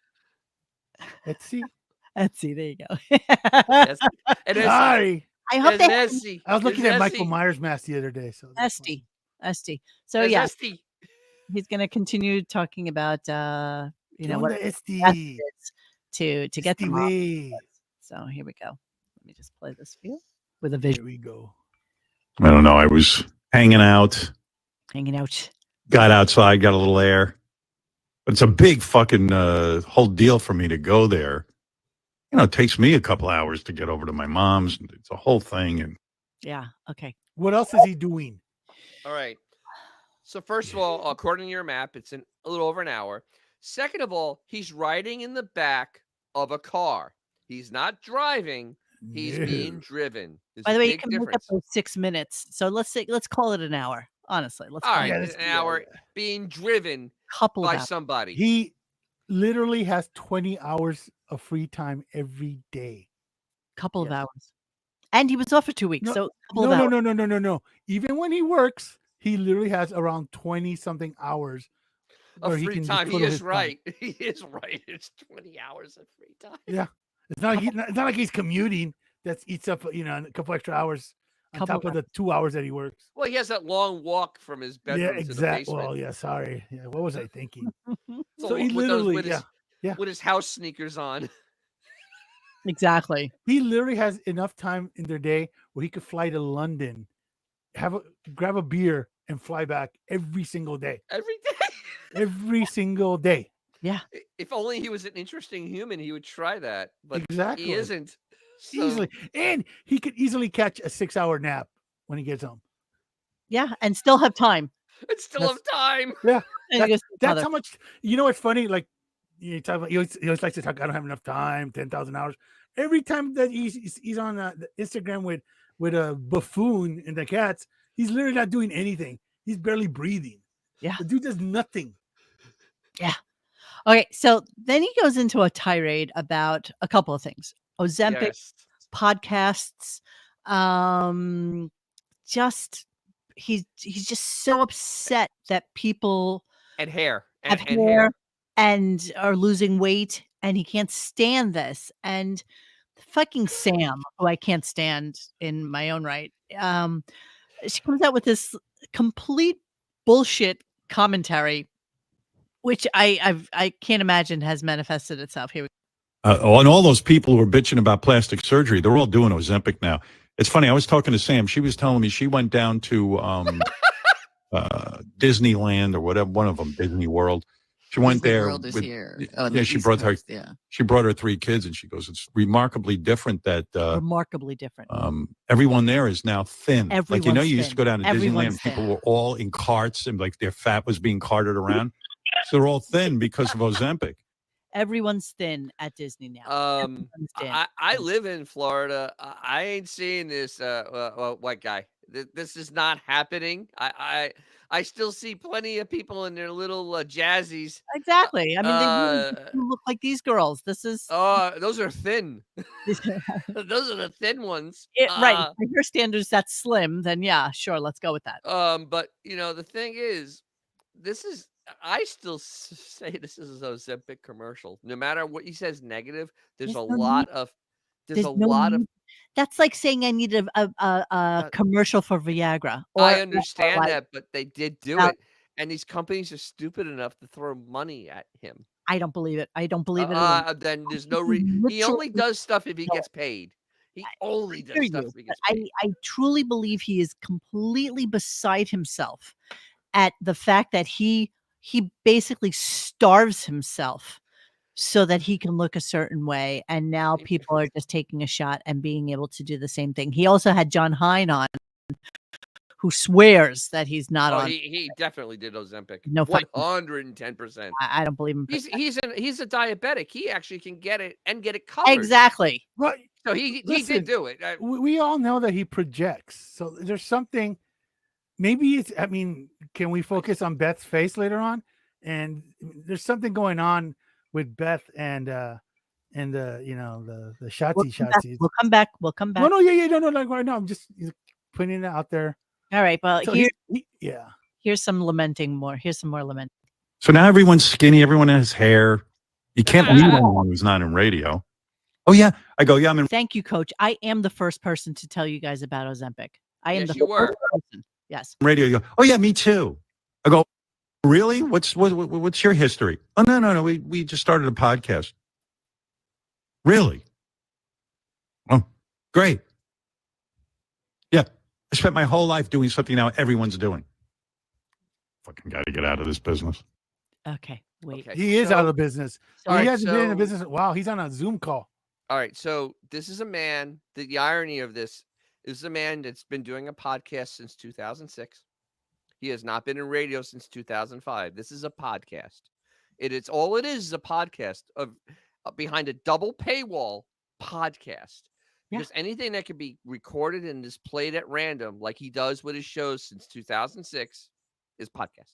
Etsy. Etsy. There you go. Yes. And it's Sorry, I hope they have Esty. I was looking at Michael Esty. Myers mask the other day. So that's Esty. funny. Esty. So It's yeah, Esty. he's going to continue talking about you know Get on what the best ST. is to get them off. way. So here we go. Let me just play this for you with a visual. Here we go. I don't know. I was hanging out, got outside, got a little air. But it's a big fucking whole deal for me to go there. You know, it takes me a couple hours to get over to my mom's. It's a whole thing. And Yeah. Okay. What else is he doing? All right. So first of all, according to your map, it's a little over an hour. Second of all, he's riding in the back of a car. He's not driving. He's being driven. There's By the a way, you big can make up difference. those 6 minutes. So let's call it an hour. Honestly, let's All call right, it an hour being driven couple by of hours. somebody. He literally has 20 hours of free time every day. Couple of hours. And he was off for 2 weeks. No, So a couple of hours. no. Even when he works, he literally has around 20 something hours Of where he free can time. He twiddle is his thumb. right. He is right. It's 20 hours of free time. Yeah. It's not like he's commuting that eats up, a couple extra hours on top of the 2 hours that he works. Well, he has that long walk from his bedroom to the basement. Well, yeah, sorry. Yeah, what was I thinking? So he with literally, with his house sneakers on. Exactly. He literally has enough time in their day where he could fly to London, grab a beer, and fly back every single day. Every day. Every single day. Yeah. If only he was an interesting human, he would try that. But Exactly. he isn't. So, Easily. And he could easily catch a 6-hour nap when he gets home. Yeah, and still have time. And still have time. Yeah. And That's how much. You know what's funny? Like, you talk about, he always likes to talk, I don't have enough time, 10,000 hours. Every time that he's on the Instagram with a buffoon and the cats, he's literally not doing anything. He's barely breathing. Yeah. The dude does nothing. Yeah. Okay, so then he goes into a tirade about a couple of things. Ozempic, Yes. podcasts, he's just so upset that people And hair. have And hair hair. and are losing weight, and he can't stand this. And fucking Sam, who I can't stand in my own right, she comes out with this complete bullshit commentary, which I can't imagine has manifested itself. Here we go. and all those people who are bitching about plastic surgery, they're all doing Ozempic now. It's funny. I was talking to Sam. She was telling me she went down to Disneyland or whatever, one of them, Disney World. She went Disney there. World is here. Oh, Yeah, she brought her. Yeah, she brought her 3 kids, and she goes, "It's remarkably different that Remarkably different. Everyone there is now thin. Everyone's like you used to go down to Everyone's Disneyland, people were all in carts, and like their fat was being carted around. So they're all thin because of Ozempic. Everyone's thin at Disney now. Everyone's thin. I live in Florida. I ain't seeing this white guy. This is not happening. I still see plenty of people in their little jazzies. Exactly. I mean, they really look like these girls. This is those are thin. Those are the thin ones. right. By your standards, that's slim. Then yeah, sure, let's go with that. But the thing is, I still say this is an Ozempic commercial. No matter what he says negative, there's a lot of That's like saying I need a commercial for Viagra. I understand that, but they did do it, and these companies are stupid enough to throw money at him. I don't believe it. I don't believe it. Then there's no reason. He only does stuff if he gets paid. He only does stuff if he gets paid. I truly believe he is completely beside himself at the fact that he basically starves himself so that he can look a certain way. And now people are just taking a shot and being able to do the same thing. He also had John Hine on, who swears that he's not on. He definitely did Ozempic. No, 110%. I don't believe him. He's a diabetic. He actually can get it and get it covered. Exactly. Right. So he did do it. We all know that he projects. So there's something. Maybe it's. I mean, can we focus on Beth's face later on? And there's something going on with Beth and the Shotzi. We'll come back. No, yeah, no, like right now. I'm just putting it out there. All right. Well, So here's some lamenting more. Here's some more lamenting. So now everyone's skinny. Everyone has hair. You can't meet anyone who's not in radio. Oh, yeah. I go, yeah, I'm in. Thank you, Coach. I am the first person to tell you guys about Ozempic. I am Yes, the you first were. person. Yes. Radio. You go, oh, yeah, me too. I go, really? What's your history? Oh, no. We just started a podcast. Really? Oh, great. Yeah. I spent my whole life doing something now everyone's doing. Fucking got to get out of this business. Okay. Wait. Okay, He is out of business. So- He hasn't been in the business. Wow, he's on a Zoom call. All right, so this is a man. The irony of this is a man that's been doing a podcast since 2006. He has not been in radio since 2005. This is a podcast. It's all it is a podcast of behind a double paywall podcast. Because anything that can be recorded and is played at random, like he does with his shows since 2006, is podcast.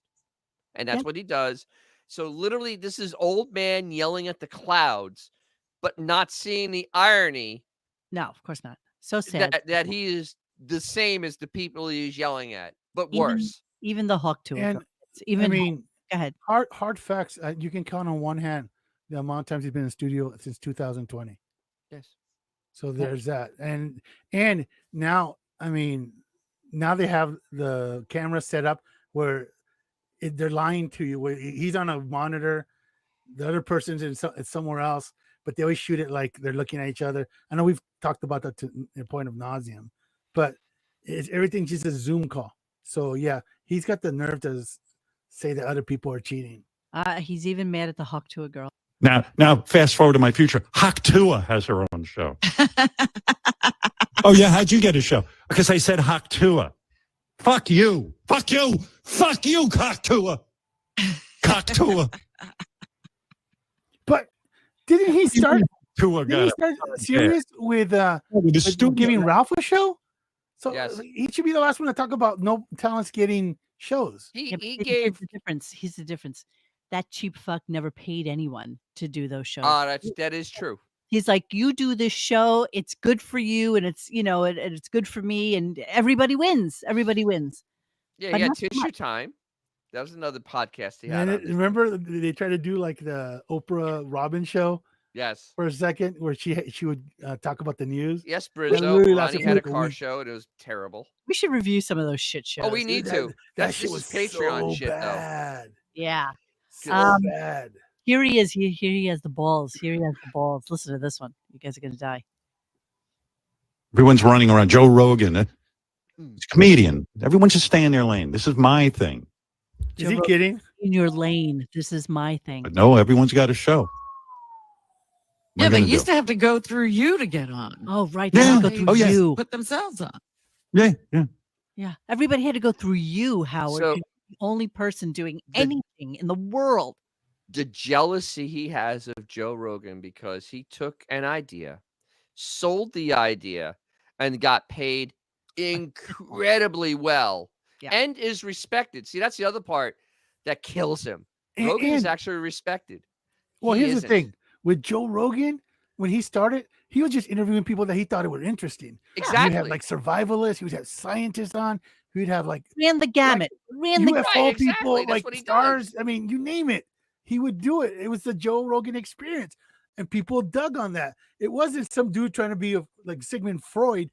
And that's what he does. So literally, this is old man yelling at the clouds, but not seeing the irony. No, of course not. So sad. That he is the same as the people he's yelling at, but worse. Even the Hawk tour. And Even go ahead. Hard facts. You can count on one hand the amount of times he's been in the studio since 2020. Yes. So there's that. And now, now they have the camera set up where they're lying to you. Where he's on a monitor, the other person's in somewhere else, but they always shoot it like they're looking at each other. I know we've talked about that to the point of nauseum, but everything's just a Zoom call. So yeah, he's got the nerve to say that other people are cheating. He's even mad at the Hawk tour girl. Now, fast forward to my future. Haktua has her own show. Oh, yeah? How'd you get a show? Because I said Haktua. Fuck you. Fuck you. Fuck you, Haktua. Haktua. But didn't he start? Didn't he start serious with giving Ralph a show? So he should be the last one to talk about no talents getting shows. He gave the difference. He's the difference. That cheap fuck never paid anyone to do those shows. That is true. He's like, you do this show, it's good for you, and it's and it's good for me, and everybody wins. Everybody wins. Yeah, But he had not so Tissue much. Time. That was another podcast he had. And on this. remember they tried to do like the Oprah Robin show. Yes. For a second, where she would talk about the news. Yes, That Brizzo. really Ronnie lasted had a for car week. show, and it was terrible. We should review some of those shit shows. Oh, we need to. That This shit is was Patreon so shit, bad. Yeah. So bad. Here he is. Here he has the balls. Here he has the balls. Listen to this one. You guys are gonna die. Everyone's running around. Joe Rogan. He's a comedian. Everyone should stay in their lane. This is my thing. Is he kidding? In your lane. This is my thing. But no, everyone's got a show. Yeah, they used to have to go through you to get on. Oh, right. Yeah. They had to go through you. Put themselves on. Yeah. Yeah. Everybody had to go through you, Howard. So- You're the only person doing anything in the world. The jealousy he has of Joe Rogan because he took an idea, sold the idea, and got paid incredibly well and is respected. See, that's the other part that kills him. Rogan is actually respected. Well, He here's isn't. the thing. With Joe Rogan, when he started, he was just interviewing people that he thought were interesting. Exactly. He would have like survivalists. He would have scientists on. He would have like Ran the gamut. Ran the UFO exactly. people, That's like what he stars. does. I mean, you name it. He would do it. It was the Joe Rogan experience. And people dug on that. It wasn't some dude trying to be like Sigmund Freud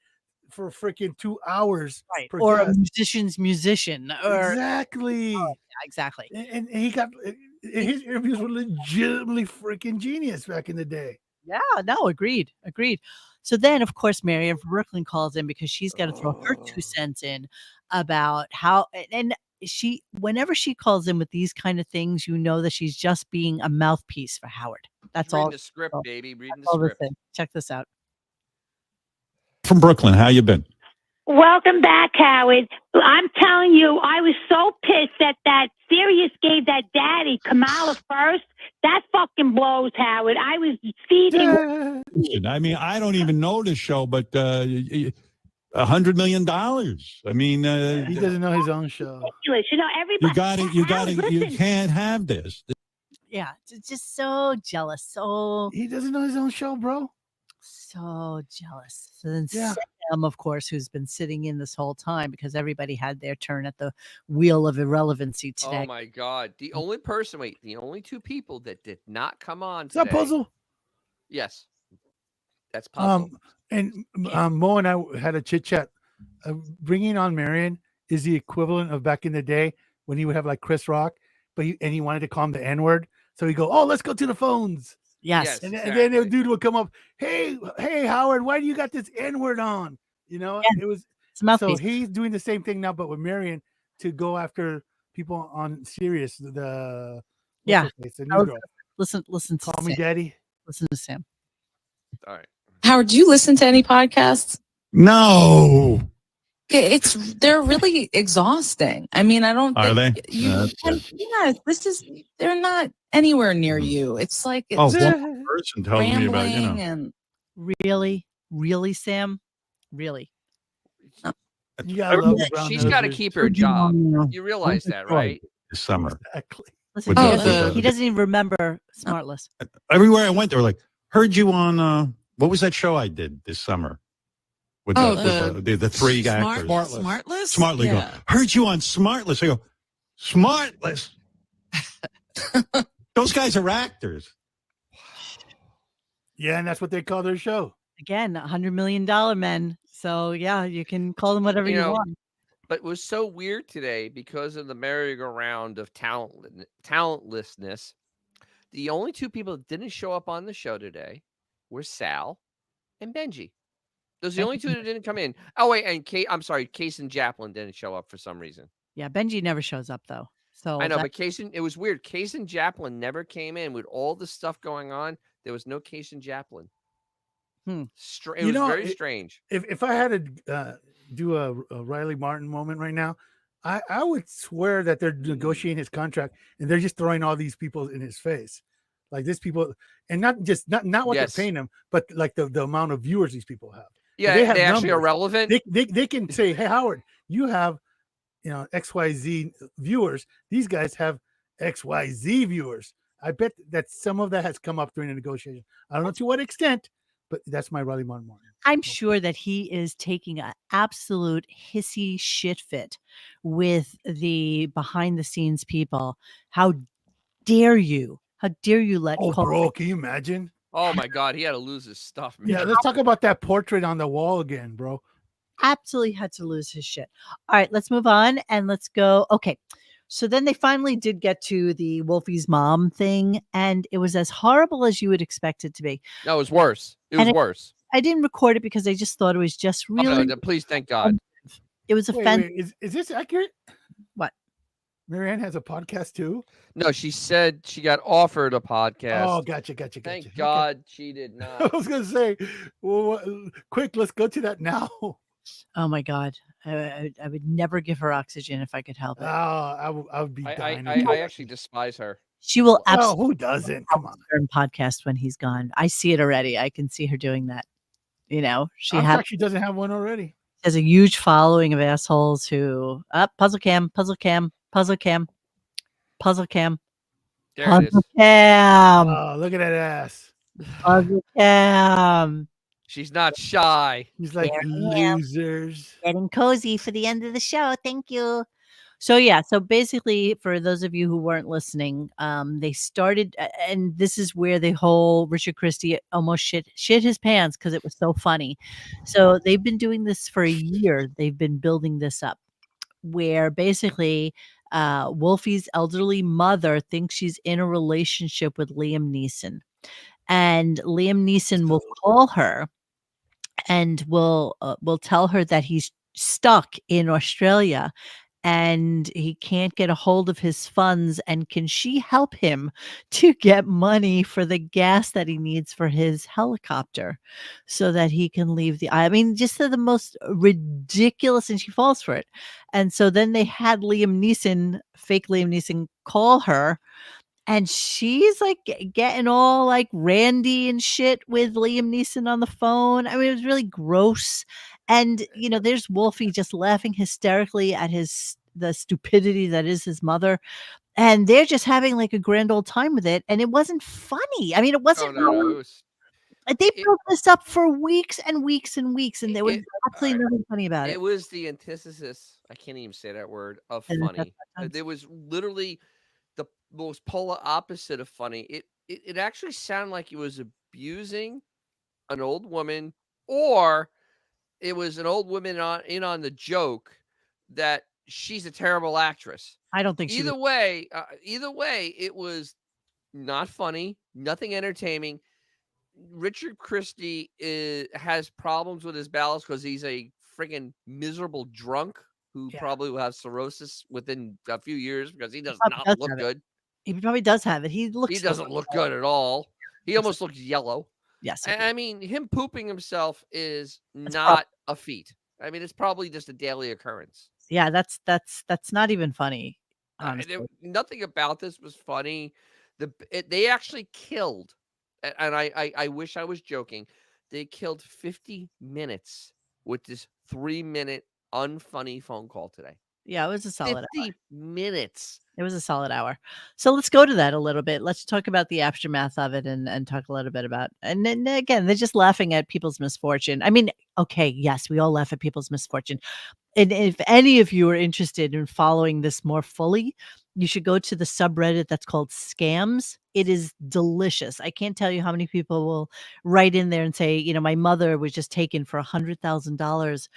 for freaking 2 hours. Right. per Or a guest. musician's musician. Or Exactly. Yeah, exactly. And he got his interviews were legitimately freaking genius back in the day. Yeah, no, agreed. So then, of course, Marianne from Brooklyn calls in because she's got to throw her 2 cents in about how, and whenever she calls in with these kind of things, you know that she's just being a mouthpiece for Howard. That's Reading all. the script, baby. Reading the all this script. thing. Check this out. From Brooklyn, how you been? Welcome back, Howard. I'm telling you, I was so pissed that Sirius gave that daddy Kamala first. That fucking blows, Howard. I was feeding. Listen, I mean, I don't even know the show, but $100 million. I mean, He doesn't know his own show. Ridiculous. You know, everybody. you got it. You Listen. can't have this. Yeah, just so jealous. So He doesn't know his own show, bro. jealous. So then Yeah. Sam, of course, who's been sitting in this whole time because everybody had their turn at the wheel of irrelevancy today. Oh my God! The only two people that did not come on Is that today. Puzzle? Yes, that's Puzzle. And Mo and I had a chit chat. Bringing on Marion is the equivalent of back in the day when he would have like Chris Rock, but he wanted to call him the N-word. So he go, "Oh, let's go to the phones." Yes. And then the dude would come up, hey, Howard, why do you got this N-word on? You know, it was so he's doing the same thing now, but with Marion to go after people on Sirius. The new girl. Listen. Call me daddy. Listen to Sam. All right. Howard, do you listen to any podcasts? No. They're really exhausting. I mean, I don't Are think they're not anywhere near you. It's like one person tells me about, and really, Sam, really. You gotta love She's got to keep her job. You realize that, right? This summer. Exactly. Listen, he doesn't even remember Smartless. Everywhere I went, they were like, heard you on what was that show I did this summer? With the three actors. Smartless. Yeah. Go, heard you on Smartless. I go, Smartless? Those guys are actors. Yeah, and that's what they call their show. Again, $100 million men. So yeah, you can call them whatever you want. But it was so weird today because of the merry-go-round of talentlessness. The only two people that didn't show up on the show today were Sal and Benji. Those are the only two that didn't come in. Oh, wait, and Case and Joplin didn't show up for some reason. Yeah, Benji never shows up, though. So I know, but it was weird. Case and Joplin never came in with all the stuff going on. There was no Case and Joplin. It was very strange. If I had to do a Riley Martin moment right now, I would swear that they're negotiating his contract and they're just throwing all these people in his face. Like these people, and not what they're paying them, but like the amount of viewers these people have. Yeah, they actually are relevant. They can say, hey, Howard, you have XYZ viewers. These guys have XYZ viewers. I bet that some of that has come up during the negotiation. I don't know to what extent, but that's my Riley Martin moment. I'm sure that he is taking an absolute hissy shit fit with the behind the scenes people. How dare you? How dare you let bro, can you imagine? Oh my God, he had to lose his stuff, man. Yeah, let's talk about that portrait on the wall again, bro. Absolutely had to lose his shit. All right, let's move on and let's go. Okay. So then they finally did get to the Wolfie's mom thing, and it was as horrible as you would expect it to be. No, it was worse. It was worse. I didn't record it because I just thought it was just really. No, please, thank God. It was offensive. Is this accurate? What? Marianne has a podcast too? No, she said she got offered a podcast. Oh, gotcha. Thank God she did not. I was going to say, well, quick, let's go to that now. Oh my God. I would never give her oxygen if I could help it. Oh, I would be dying. I actually despise her. She will absolutely. Who doesn't? Come on. Podcast when he's gone. I see it already. I can see her doing that. She doesn't have one already. Has a huge following of assholes who puzzle cam. There it is. Cam. Oh, look at that ass. Puzzle cam. She's not shy. He's like losers. Getting cozy for the end of the show. Thank you. So yeah, so basically, for those of you who weren't listening, they started, and this is where the whole Richard Christie almost shit his pants because it was so funny. So they've been doing this for a year. They've been building this up, where basically Wolfie's elderly mother thinks she's in a relationship with Liam Neeson, and Liam Neeson will call her and will tell her that he's stuck in Australia and he can't get a hold of his funds, and can she help him to get money for the gas that he needs for his helicopter so that he can leave just the most ridiculous, and she falls for it. And so then they had fake Liam Neeson call her, and she's like getting all like randy and shit with Liam Neeson on the phone. It was really gross. And, there's Wolfie just laughing hysterically at the stupidity that is his mother. And they're just having like a grand old time with it. And it wasn't funny. It wasn't. No, They built this up for weeks and weeks and weeks, and there was absolutely all right. nothing funny about it. It was the antithesis, I can't even say that word, of And funny. There was literally the most polar opposite of funny. It actually sounded like he was abusing an old woman, or it was an old woman on the joke that she's a terrible actress. I don't think she was. Either way, it was not funny, nothing entertaining. Richard Christie has problems with his balance because he's a friggin' miserable drunk who probably will have cirrhosis within a few years because he does not look good. He probably does have it. He doesn't look good at all. He almost looks yellow. Yes. I mean, him pooping himself is not a feat. I mean, it's probably just a daily occurrence. Yeah, that's not even funny. Honestly. Nothing about this was funny. They actually killed, and I wish I was joking. They killed 50 minutes with this 3-minute unfunny phone call today. Yeah, it was a solid 50 minutes. It was a solid hour. So let's go to that a little bit. Let's talk about the aftermath of it and talk a little bit about, and then again, they're just laughing at people's misfortune. I mean, okay, yes, we all laugh at people's misfortune. And if any of you are interested in following this more fully, you should go to the subreddit that's called Scams. It is delicious. I can't tell you how many people will write in there and say, you know, my mother was just taken for $100,000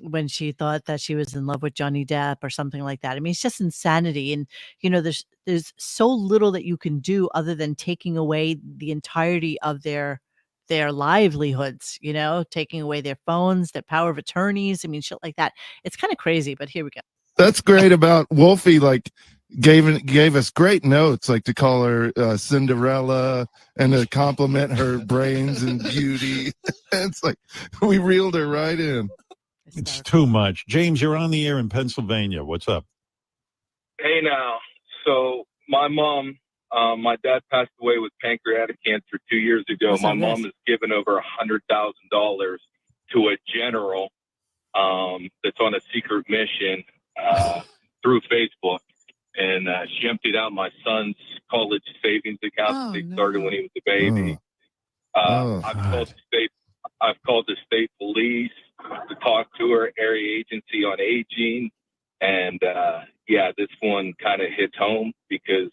when she thought that she was in love with Johnny Depp or something like that. I mean, it's just insanity. And, you know, there's so little that you can do other than taking away the entirety of their livelihoods, you know, taking away their phones, their power of attorneys. I mean, shit like that. It's kind of crazy, but here we go. That's great about Wolfie. Like gave us great notes, like to call her Cinderella and to compliment her brains and beauty. It's like we reeled her right in. It's too much. James, you're on the air in Pennsylvania. What's up? Hey now. So my mom, my dad passed away with pancreatic cancer 2 years ago. My mom has given over $100,000 to a general that's on a secret mission through Facebook. And she emptied out my son's college savings account that they started when he was a baby. I've called the state police to talk to her, area agency on aging. And this one kind of hits home because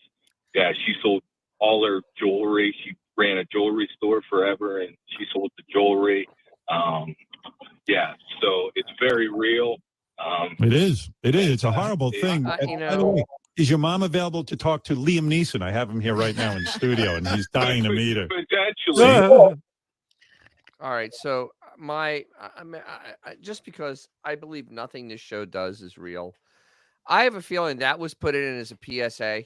she sold all her jewelry. She ran a jewelry store forever, and she sold the jewelry. So it's very real. It is. It's a horrible thing. By the way, is your mom available to talk to Liam Neeson? I have him here right now in the studio, and he's dying to meet her. Potentially. All right, so I just because I believe nothing this show does is real, I have a feeling that was put in as a PSA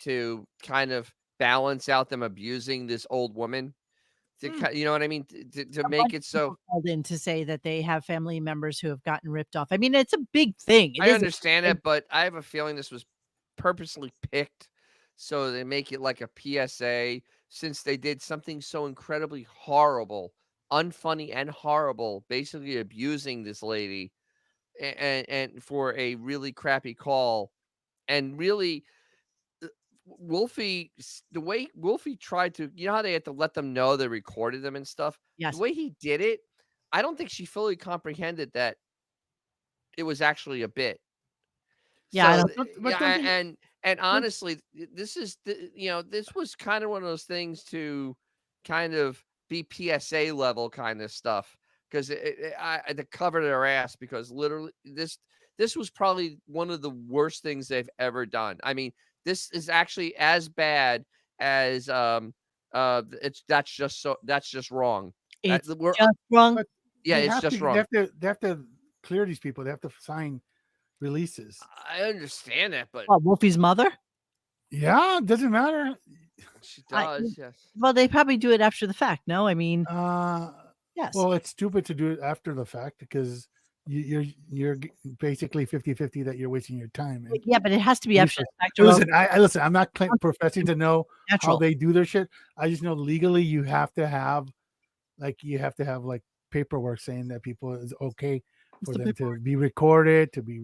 to kind of balance out them abusing this old woman. You know what I mean? To make it so. Called in to say that they have family members who have gotten ripped off. I mean, it's a big thing. I understand it, but I have a feeling this was purposely picked so they make it like a PSA, since they did something so incredibly horrible, unfunny and horrible, basically abusing this lady, and for a really crappy call, and really. Wolfie, the way Wolfie tried to, you know how they had to let them know they recorded them and stuff? Yes. The way he did it, I don't think she fully comprehended that it was actually a bit. Yeah. And honestly, this is, this was kind of one of those things to kind of be PSA level kind of stuff, because to cover their ass, because literally this was probably one of the worst things they've ever done. I mean, this is actually as bad as that's just wrong. It's just wrong. Yeah, it's just wrong. They have to clear these people. They have to sign releases. I understand that, but Wolfie's mother? Yeah, it doesn't matter. She does, yes. Well, they probably do it after the fact. No, I mean, yes. Well, it's stupid to do it after the fact because you're basically 50-50 that you're wasting your time. Yeah, but it has to be after the fact. Listen, I'm not professing to know how they do their shit. I just know legally you have to have paperwork saying that people is okay for them to be recorded, to be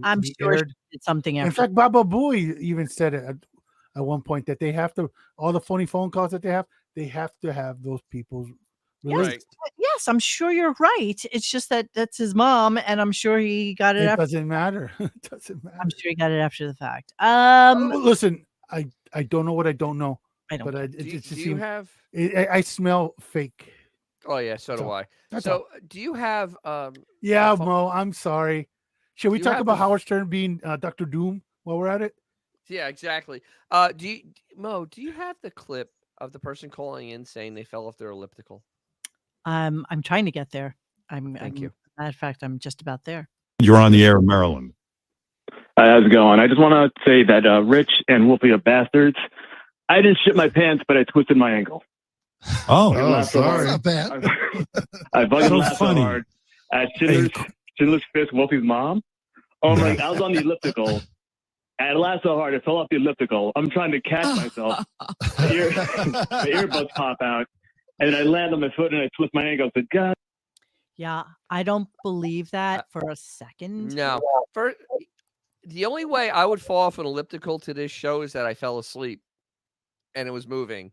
I'm be sure aired. it's something after. In fact, Baba Booey even said it at one point that they have to, all the phony phone calls that they have, they have to have those people's Yes, released. yes, I'm sure you're right. It's just that that's his mom, and I'm sure he got it. It after, doesn't matter. It doesn't matter. I'm sure he got it after the fact. Listen, I don't know what I don't know. I don't. But care. it just do you seems have? I smell fake. Oh yeah, so do I. That's So all. do you have? Yeah, Mo, I'm sorry. Should we you talk have about the- Howard Stern being Dr. Doom while we're at it? Yeah, exactly. Mo? Do you have the clip of the person calling in saying they fell off their elliptical? I'm trying to get there. Thank you. Matter of fact, I'm just about there. You're on the air in Maryland. How's it going? I just want to say that Rich and Wolfie are bastards. I didn't shit my pants, but I twisted my ankle. Oh, sorry. Not bad. I fucking So laughed so funny. hard at Schindler's Fist, Wolfie's mom. Oh my! I was on the elliptical. And I laughed so hard, I fell off the elliptical. I'm trying to catch myself. My earbuds pop out. And I land on my foot and I twist my ankle. I said, God. Yeah, I don't believe that for a second. No. The only way I would fall off an elliptical to this show is that I fell asleep and it was moving.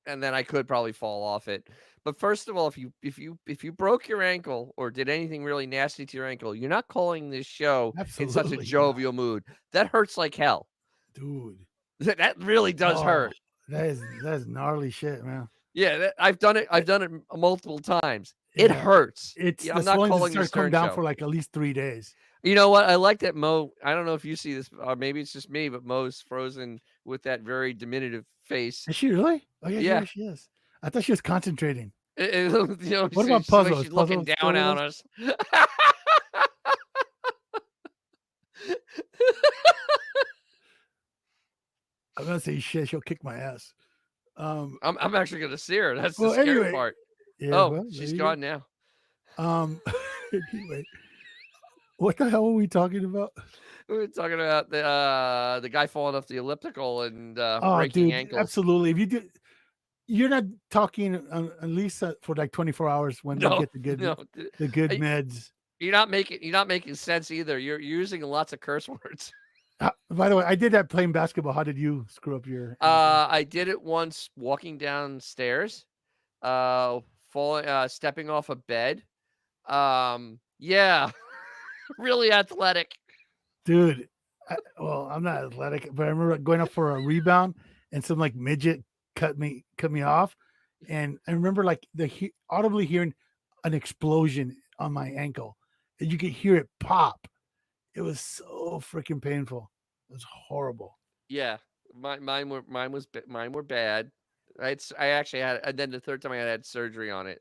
And then I could probably fall off it. But first of all, if you broke your ankle or did anything really nasty to your ankle, you're not calling this show in such a Absolutely jovial mood. That hurts like hell. Dude. That really does hurt. That is gnarly shit, man. Yeah, I've done it. I've done it multiple times. It hurts. It's Yeah, the I'm not swelling calling starts this Stern coming down show. for like at least 3 days. You know what? I like that Mo. I don't know if you see this, or maybe it's just me, but Mo's frozen with that very diminutive face. Is she really? Oh yeah, Yeah. she is. I thought she was concentrating. You know, What see- about see the way puzzles? She's looking Puzzles down still on with us. I'm gonna say shit. She'll kick my ass. I'm actually gonna see her. That's Well, the scary anyway, part. yeah, Oh, well, she's there you gone now. Anyway, what the hell were we talking about? We were talking about the guy falling off the elliptical and Oh, breaking dude, ankles. absolutely. If you do, you're not talking at least for like 24 hours when they No, get the good no. meds. You're not making sense either. You're using lots of curse words. By the way, I did that playing basketball. How did you screw up your? I did it once walking downstairs, stepping off a bed. Yeah, really athletic. Dude, well, I'm not athletic, but I remember going up for a rebound and some like midget cut me off, and I remember like audibly hearing an explosion on my ankle, and you could hear it pop. It was so freaking painful. It was horrible. Yeah, mine were bad. I actually had, and then the third time I had surgery on it.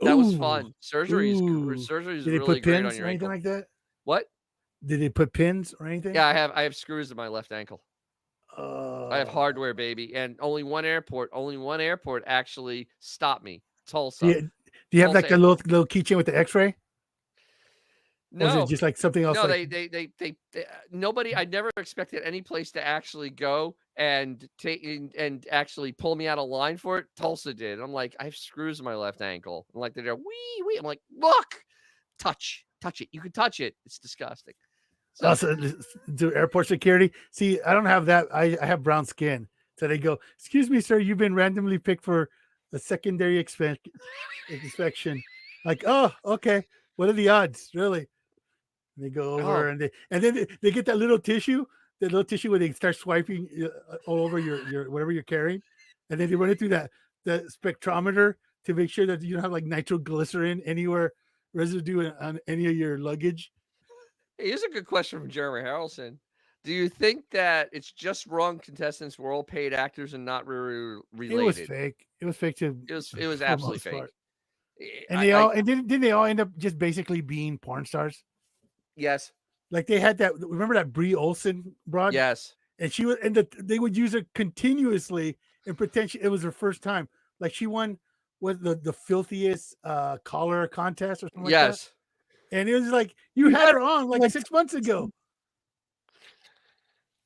That was fun. Surgery is Did they really put great pins on your or anything ankle. like that? What? Did they put pins or anything? Yeah, I have screws in my left ankle. I have hardware, baby, and only one airport actually stopped me. Tulsa. Do you have like Tulsa a little keychain with the X-ray? No, or is it just like something else? No, like, they nobody. I never expected any place to actually go and take and actually pull me out of line for it. Tulsa did. I'm like, I have screws in my left ankle. I'm like, they're there, wee. I'm like, look, touch it. You can touch it. It's disgusting. So, do airport security? See, I don't have that. I have brown skin, so they go, "Excuse me, sir, you've been randomly picked for a secondary inspection." Like, oh, okay. What are the odds, really? And they go over and then they get that little tissue where they start swiping all over your whatever you're carrying, and then they run it through that spectrometer to make sure that you don't have like nitroglycerin anywhere residue on any of your luggage. Hey, here's a good question from Jeremy Harrelson. Do you think that it's just wrong contestants were all paid actors and not related? It was fake. It was fake too. It was absolutely fake. And didn't they all end up just basically being porn stars? Yes. Like they had that. Remember that Brie Olsen broad? Yes. And she was, they would use her continuously and pretend it was her first time. Like she won the filthiest collar contest or something like that. Yes. And it was like you had her on like 6 months ago.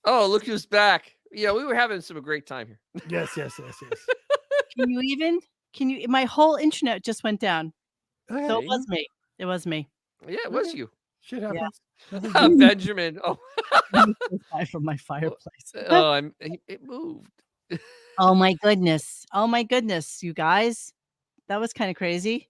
Oh, look who's back. Yeah, we were having some great time here. Yes. Can you my whole internet just went down. Hey. So it was me. Yeah, it was you. Shit happens. Yeah. Benjamin. Oh. From my fireplace. Oh, it moved. Oh my goodness. Oh my goodness, you guys. That was kind of crazy.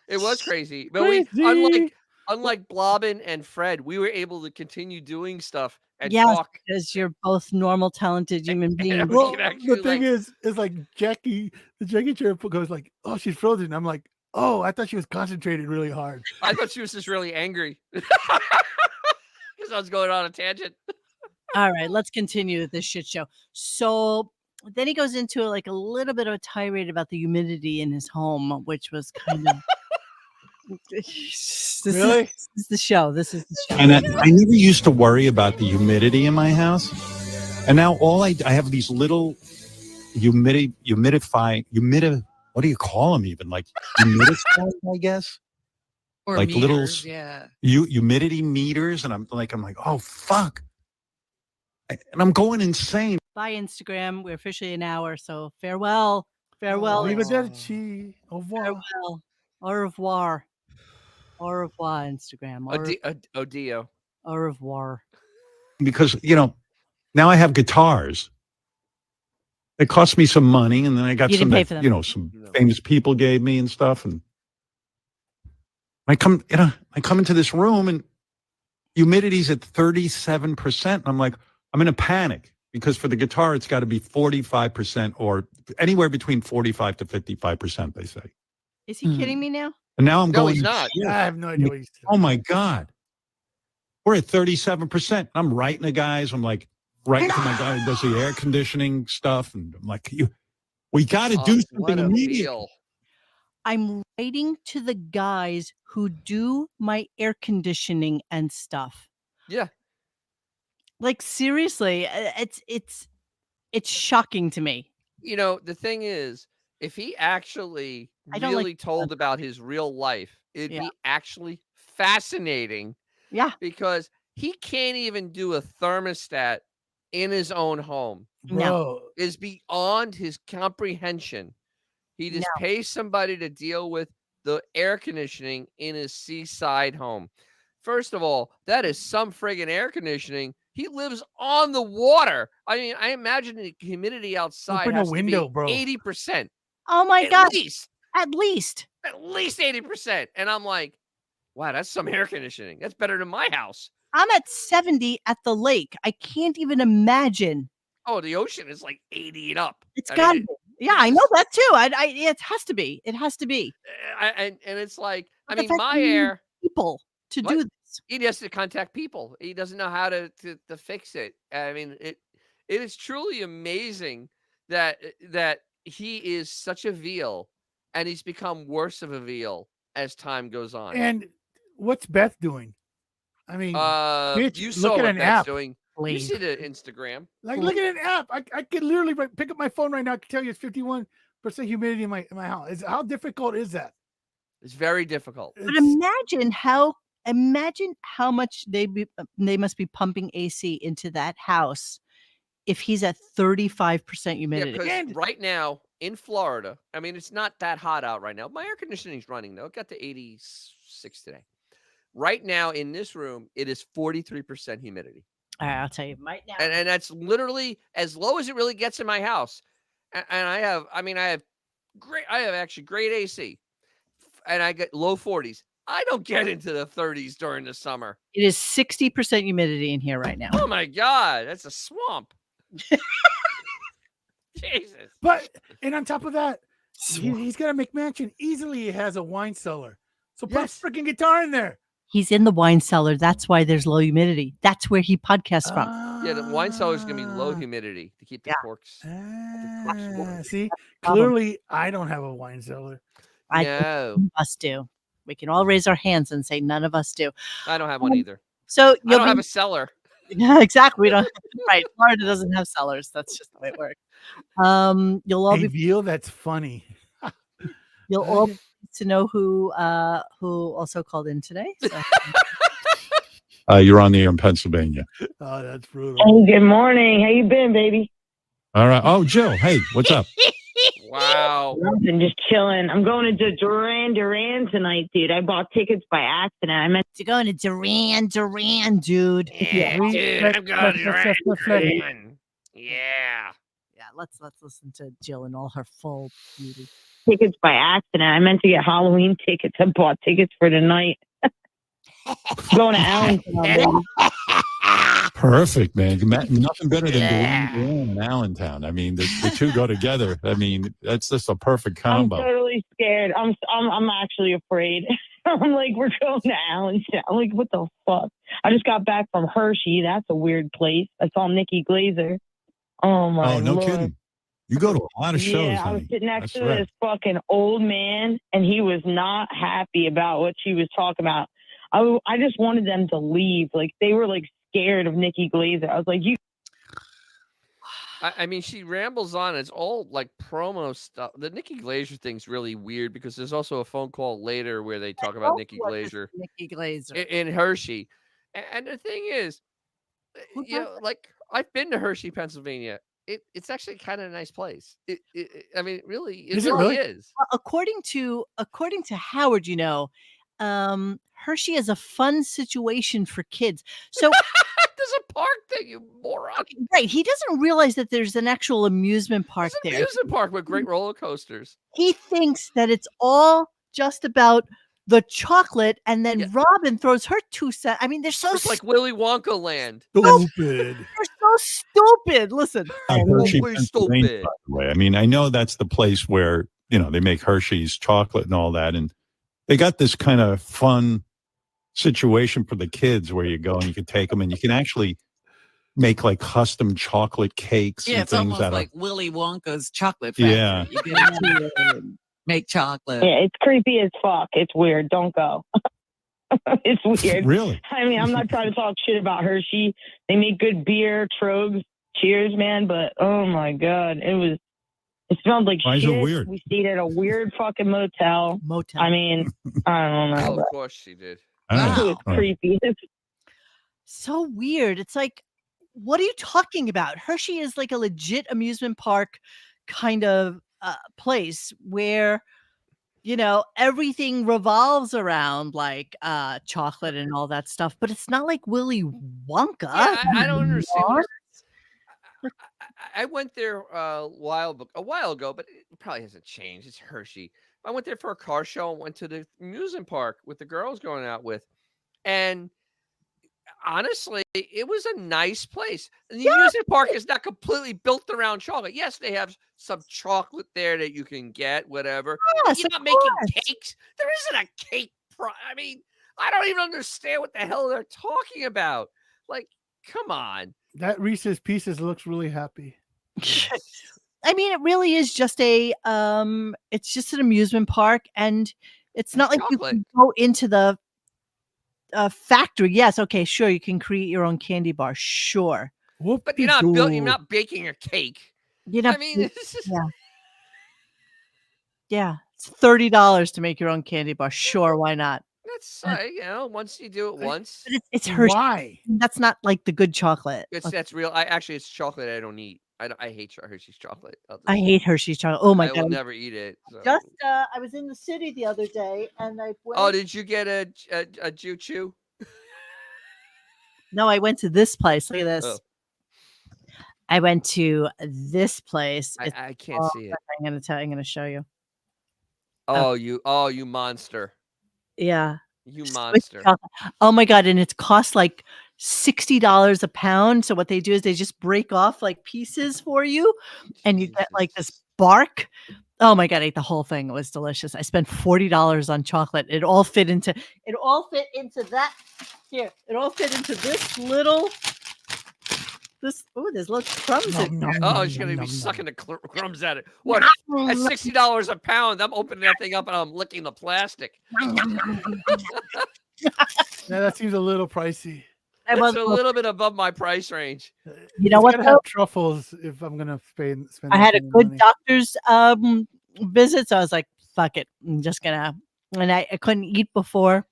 It was crazy. But Crazy. unlike Blobbin and Fred, we were able to continue doing stuff and Yes, talk. because you're both normal, talented human beings. we Well, can actually, the thing is like the Jackie chair goes like, oh, she's frozen. I'm like, oh, I thought she was concentrated really hard. I thought she was just really angry because I was going on a tangent. All right, let's continue with this shit show. So then he goes into like a little bit of a tirade about the humidity in his home, which was kind of this is the show. This is the show. And I never used to worry about the humidity in my house. And now I have these little what do you call them even? Like humidifiers, I guess? Or like meters, little yeah. humidity meters. And I'm like, oh, fuck. And I'm going insane. Bye, Instagram. We're officially an hour, so farewell. Farewell. Arrivederci. Au revoir. Farewell. Au revoir. Au revoir, Instagram. Odio. Au revoir. Because, now I have guitars. It cost me some money, and then I got some that, some famous people gave me and stuff. And I come into this room and humidity's at 37%. And I'm like, I'm in a panic because for the guitar, it's got to be 45% or anywhere between 45 to 55%, they say. Is he kidding me now? And now I'm going. He's not. I have no idea what he's saying. Oh my God. We're at 37%. I'm writing to guys. I'm like writing to my guy who does the air conditioning stuff. And I'm like, we got to do something immediately. I'm writing to the guys who do my air conditioning and stuff. Yeah. Like, seriously, it's shocking to me. The thing is, if he actually really told about his real life, it'd be actually fascinating. Yeah. Because he can't even do a thermostat in his own home. No. Is beyond his comprehension. He just pays somebody to deal with the air conditioning in his seaside home. First of all, that is some friggin' air conditioning. He lives on the water. I mean, I imagine the humidity outside has to be 80%. Oh my At God. least. At least 80%. And I'm like, wow, that's some air conditioning. That's better than my house. I'm at 70 at the lake. I can't even imagine. Oh, the ocean is like 80 and up. It's got to be. Yeah, I know that too. It has to be. It has to be. And it's like, But I the mean, fact my that you air. need people to do this. He has to contact people. He doesn't know how to fix it. I mean, it is truly amazing that he is such a veal, and he's become worse of a veal as time goes on. And what's Beth doing? I mean, bitch, you saw look at what an Beth's app. doing. You see the Instagram. Like, look at an app. I could literally pick up my phone right now. I can tell you it's 51% humidity in my house. How difficult is that? It's very difficult. But imagine how much they must be pumping AC into that house if he's at 35% humidity. Yeah, because right now in Florida, I mean, it's not that hot out right now. My air conditioning's running though. It got to 86 today. Right now in this room, it is 43% humidity. All right, I'll tell you right now. And that's literally as low as it really gets in my house. And I have actually great AC. And I get low 40s. I don't get into the 30s during the summer. It is 60% humidity in here right now. Oh my God, that's a swamp. Jesus. And on top of that, he's got a McMansion. Easily he has a wine cellar. So put a freaking guitar in there. He's in the wine cellar. That's why there's low humidity. That's where he podcasts from. Yeah, the wine cellar is going to be low humidity to keep the corks. See, clearly I don't have a wine cellar. No. None of us do. We can all raise our hands and say none of us do. I don't have one either. So I don't have a cellar. Yeah, exactly. We don't. Right. Florida doesn't have cellars. That's just the way it works. You'll all be veal. That's funny. You'll all be to know who also called in today. So. You're on the air in Pennsylvania. Oh, that's brutal. Hey, good morning. How you been, baby? All right. Oh, Jill. Hey, what's up? Wow. Nothing, just chilling. I'm going to Duran tonight, dude. I bought tickets by accident. I meant to go to Duran, dude. Yeah, dude, I'm going to Duran. Yeah. Yeah, let's listen to Jill in all her full beauty. Tickets by accident. I meant to get Halloween tickets. I bought tickets for tonight. Going to Allentown. Perfect, man. Nothing better than Duran Duran and Allentown. I mean, the two go together. I mean, that's just a perfect I'm combo. totally scared. I'm actually afraid. I'm like, we're going to Allentown. I'm like, what the fuck? I just got back from Hershey. That's a weird place. I saw Nikki Glazer. Oh my Oh, no Lord. kidding. You go to a lot of shows, Yeah, I was honey. sitting next That's to right. this fucking old man, and he was not happy about what she was talking about. I just wanted them to leave. Like, they were, like, scared of Nikki Glazer. I was like, you... I mean, she rambles on. It's all, like, promo stuff. The Nikki Glazer thing's really weird because there's also a phone call later where they talk about Nikki Glazer. Nikki Glazer. In Hershey. And the thing is, you know, like, I've been to Hershey, Pennsylvania. It's actually kind of a nice place. I mean, it really is. Well, according to Howard, Hershey is a fun situation for kids. So there's a park there, you moron. Right. He doesn't realize that there's an actual amusement park there. Amusement park with great roller coasters. He thinks that it's all just about the chocolate, and then Robin throws her 2 cents. I mean, they're so It's like Willy Wonka land. Stupid. They're so stupid. Listen, Hershey, Pennsylvania, by the way. I mean, I know that's the place where, they make Hershey's chocolate and all that. And they got this kind of fun situation for the kids where you go and you can take them and you can actually make like custom chocolate cakes. Yeah, and it's things almost that like Willy Wonka's chocolate factory. Yeah. You get into it and make chocolate. Yeah, it's creepy as fuck. It's weird. Don't go. It's weird. Really? I mean, I'm not trying to talk shit about Hershey. They make good beer, Trogs. Cheers, man. But, oh, my God. It smelled like Why is shit. it weird? We stayed at a weird fucking motel. I mean, I don't know. Oh, of course she did. It was creepy. so weird. It's like, what are you talking about? Hershey is like a legit amusement park kind of place where, everything revolves around like chocolate and all that stuff, but it's not like Willy Wonka. Yeah, I don't understand. I went there a while ago, but it probably hasn't changed. It's Hershey. I went there for a car show and went to the amusement park with the girls going out with. And honestly, it was a nice place. And the amusement park is not completely built around chocolate. Yes, they have some chocolate there that you can get, whatever. Yes, You're not making cakes. There isn't a cake. I mean, I don't even understand what the hell they're talking about. Like, come on. That Reese's Pieces looks really happy. I mean, it really is just it's just an amusement park, and it's not like you can go into the factory. Yes, okay, sure, you can create your own candy bar, sure. But you're not baking a cake. I mean, it's just... yeah, it's $30 to make your own candy bar. Sure, why not? That's once you do it once. But it's Hershey. Why? That's not like the good chocolate. That's real. It's chocolate I don't eat. I hate Hershey's chocolate. I hate Hershey's chocolate. Oh my God. I will never eat it. So. Just I was in the city the other day and I went. Oh, did you get a Jew chew? No, I went to this place. Look at this. Oh. I went to this place. I can't see it. I'm gonna show you. Oh, you monster. Yeah. You monster. Oh my God. And it's cost like $60 a pound. So what they do is they just break off like pieces for you and you get like this bark. Oh my God, I ate the whole thing. It was delicious. I spent $40 on chocolate. It all fit into that. Here, it all fit into this little. There's little crumbs in there. Oh, she's gonna be sucking the crumbs at it. What? At $60 a pound, I'm opening that thing up and I'm licking the plastic. Yeah, that seems a little pricey. It's a little bit above my price range. You know what? I have truffles if I'm gonna spend. I had a good doctor's visit, so I was like, "Fuck it, I'm just gonna." And I couldn't eat before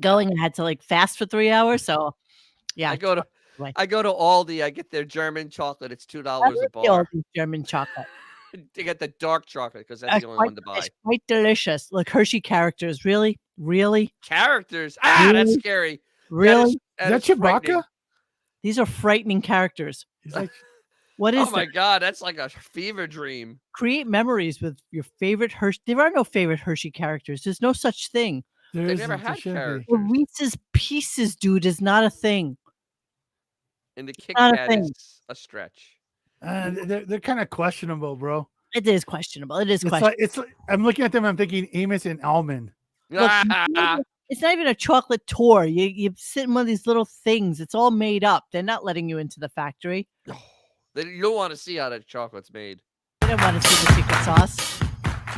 going. I had to like fast for 3 hours. So, yeah. I go to Aldi. I get their German chocolate. It's $2 a bar. German chocolate. They get the dark chocolate because that's the only one to buy. It's quite delicious. Look, Hershey characters. Really? Characters. Really? That's scary. Really? Is that Chewbacca? These are frightening characters. He's like, What is Oh my that? God, that's like a fever dream. Create memories with your favorite Hershey. There are no favorite Hershey characters. There's no such thing. They never had characters. The Reese's Pieces, dude, is not a thing. And the Kit Not a Kat thing. is a stretch. They're kind of questionable, bro. It is questionable. It is It's questionable. like it's. I'm looking at them. I'm thinking Amos and Almond. Look, it's not even a chocolate tour. You sit in one of these little things. It's all made up. They're not letting you into the factory. You don't want to see how that chocolate's made. You don't want to see the secret sauce.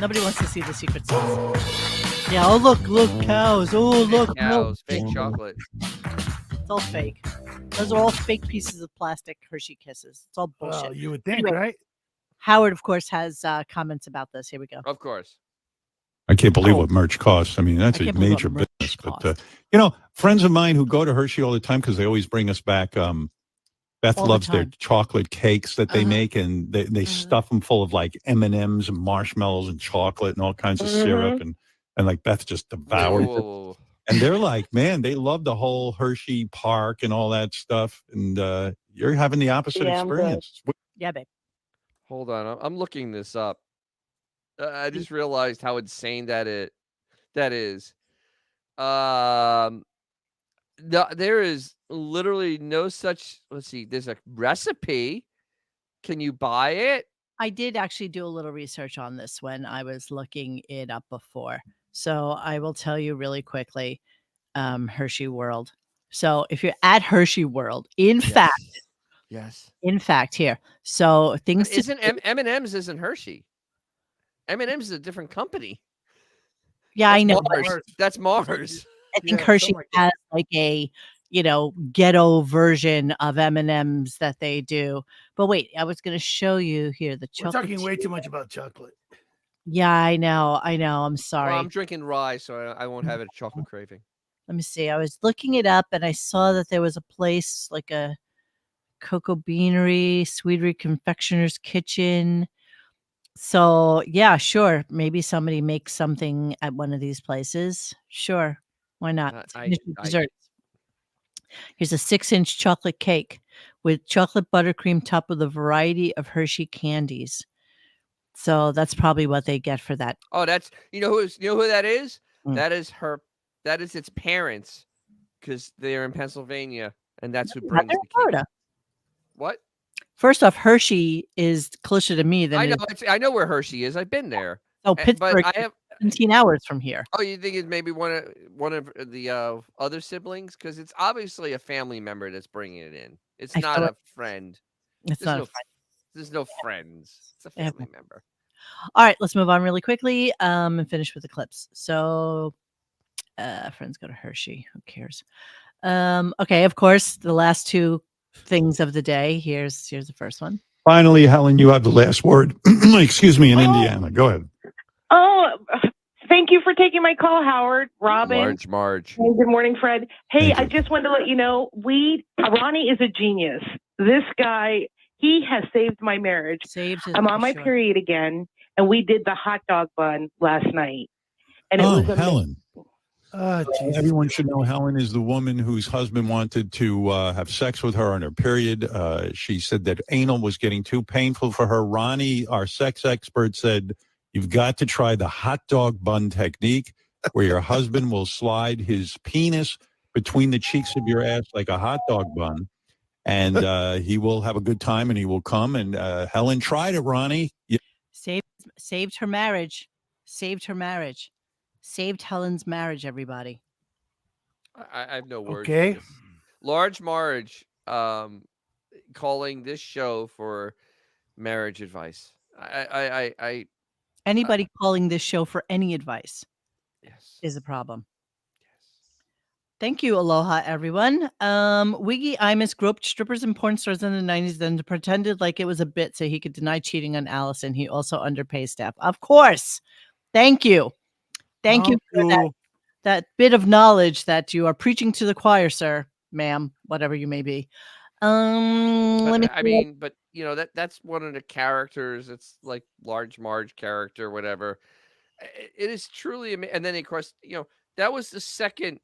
Nobody wants to see the secret sauce. Yeah. Oh look, cows. Oh look, Cows, fake chocolate. It's all fake. Those are all fake pieces of plastic Hershey Kisses. It's all bullshit. Well, you would think, Anyway, right? Howard, of course, has comments about this. Here we go. Of course. I can't believe what merch costs. I mean, that's I a can't believe major what merch business. But friends of mine who go to Hershey all the time because they always bring us back. Beth All the loves their time. chocolate cakes that they make, and they stuff them full of like M&Ms and marshmallows and chocolate and all kinds of syrup, and like Beth just devours it. And they're like, man, they love the whole Hershey Park and all that stuff, and you're having the opposite experience. Yeah, babe. Hold on, I'm looking this up. I just realized how insane that is. There is literally no such. Let's see. There's a recipe. Can you buy it? I did actually do a little research on this when I was looking it up before. So I will tell you really quickly, Hershey World. So if you're at Hershey World, in fact, here. So things to Isn't M&M's isn't Hershey? M&M's is a different company. Yeah, I know. Mars. That's Mars. I think Hershey has like a, ghetto version of M&Ms that they do. But wait, I was going to show you here the We're chocolate. talking way too much about chocolate. Yeah, I know. I'm sorry. Well, I'm drinking rye, so I won't have a chocolate craving. Let me see. I was looking it up and I saw that there was a place like a Cocoa Beanery, Sweetery Confectioner's Kitchen. So yeah, sure. Maybe somebody makes something at one of these places. Sure. Why not? Desserts. Here's a 6-inch chocolate cake with chocolate buttercream topped with a variety of Hershey candies. So that's probably what they get for that. Oh, that's who that is? That is her. That is its parents, because they're in Pennsylvania, and that's who brings the Florida. What? First off, Hershey is closer to me than I know where Hershey is. I've been there. Oh, Pittsburgh. But I have 17 hours from here. Oh, you think it's maybe one of the other siblings? Because it's obviously a family member that's bringing it in. It's not a friend. It's not a friend. There's no friends. It's a family member. All right, let's move on really quickly and finish with the clips. So, friends go to Hershey. Who cares? Okay, of course, the last two things of the day. Here's the first one. Finally, Helen, you have the last word. Excuse me, in Indiana. Go ahead. Oh, thank you for taking my call, Howard, Robin. Marge. Hey, good morning, Fred. Hey, I just wanted to let you know, Ronnie is a genius. This guy, he has saved my marriage. I'm on my period again, and we did the hot dog bun last night. And it was Helen. Everyone should know Helen is the woman whose husband wanted to have sex with her on her period. She said that anal was getting too painful for her. Ronnie, our sex expert, said, you've got to try the hot dog bun technique where your husband will slide his penis between the cheeks of your ass like a hot dog bun. And he will have a good time and he will come. And Helen tried it, Ronnie. Yeah. Saved her marriage. Saved her marriage. Saved Helen's marriage, everybody. I have no words. Okay. For this. Large Marge calling this show for marriage advice. Anybody calling this show for any advice is a problem. Thank you. Aloha, everyone. Wiggy Imus groped strippers and porn stars in the 90s, then pretended like it was a bit so he could deny cheating on Allison. He also underpays staff. Of course. Thank you. Thank you for that bit of knowledge that you are preaching to the choir, sir, ma'am, whatever you may be. But that's one of the characters. It's like Large Marge character, whatever. It is truly amazing. And then, of course, that was the second,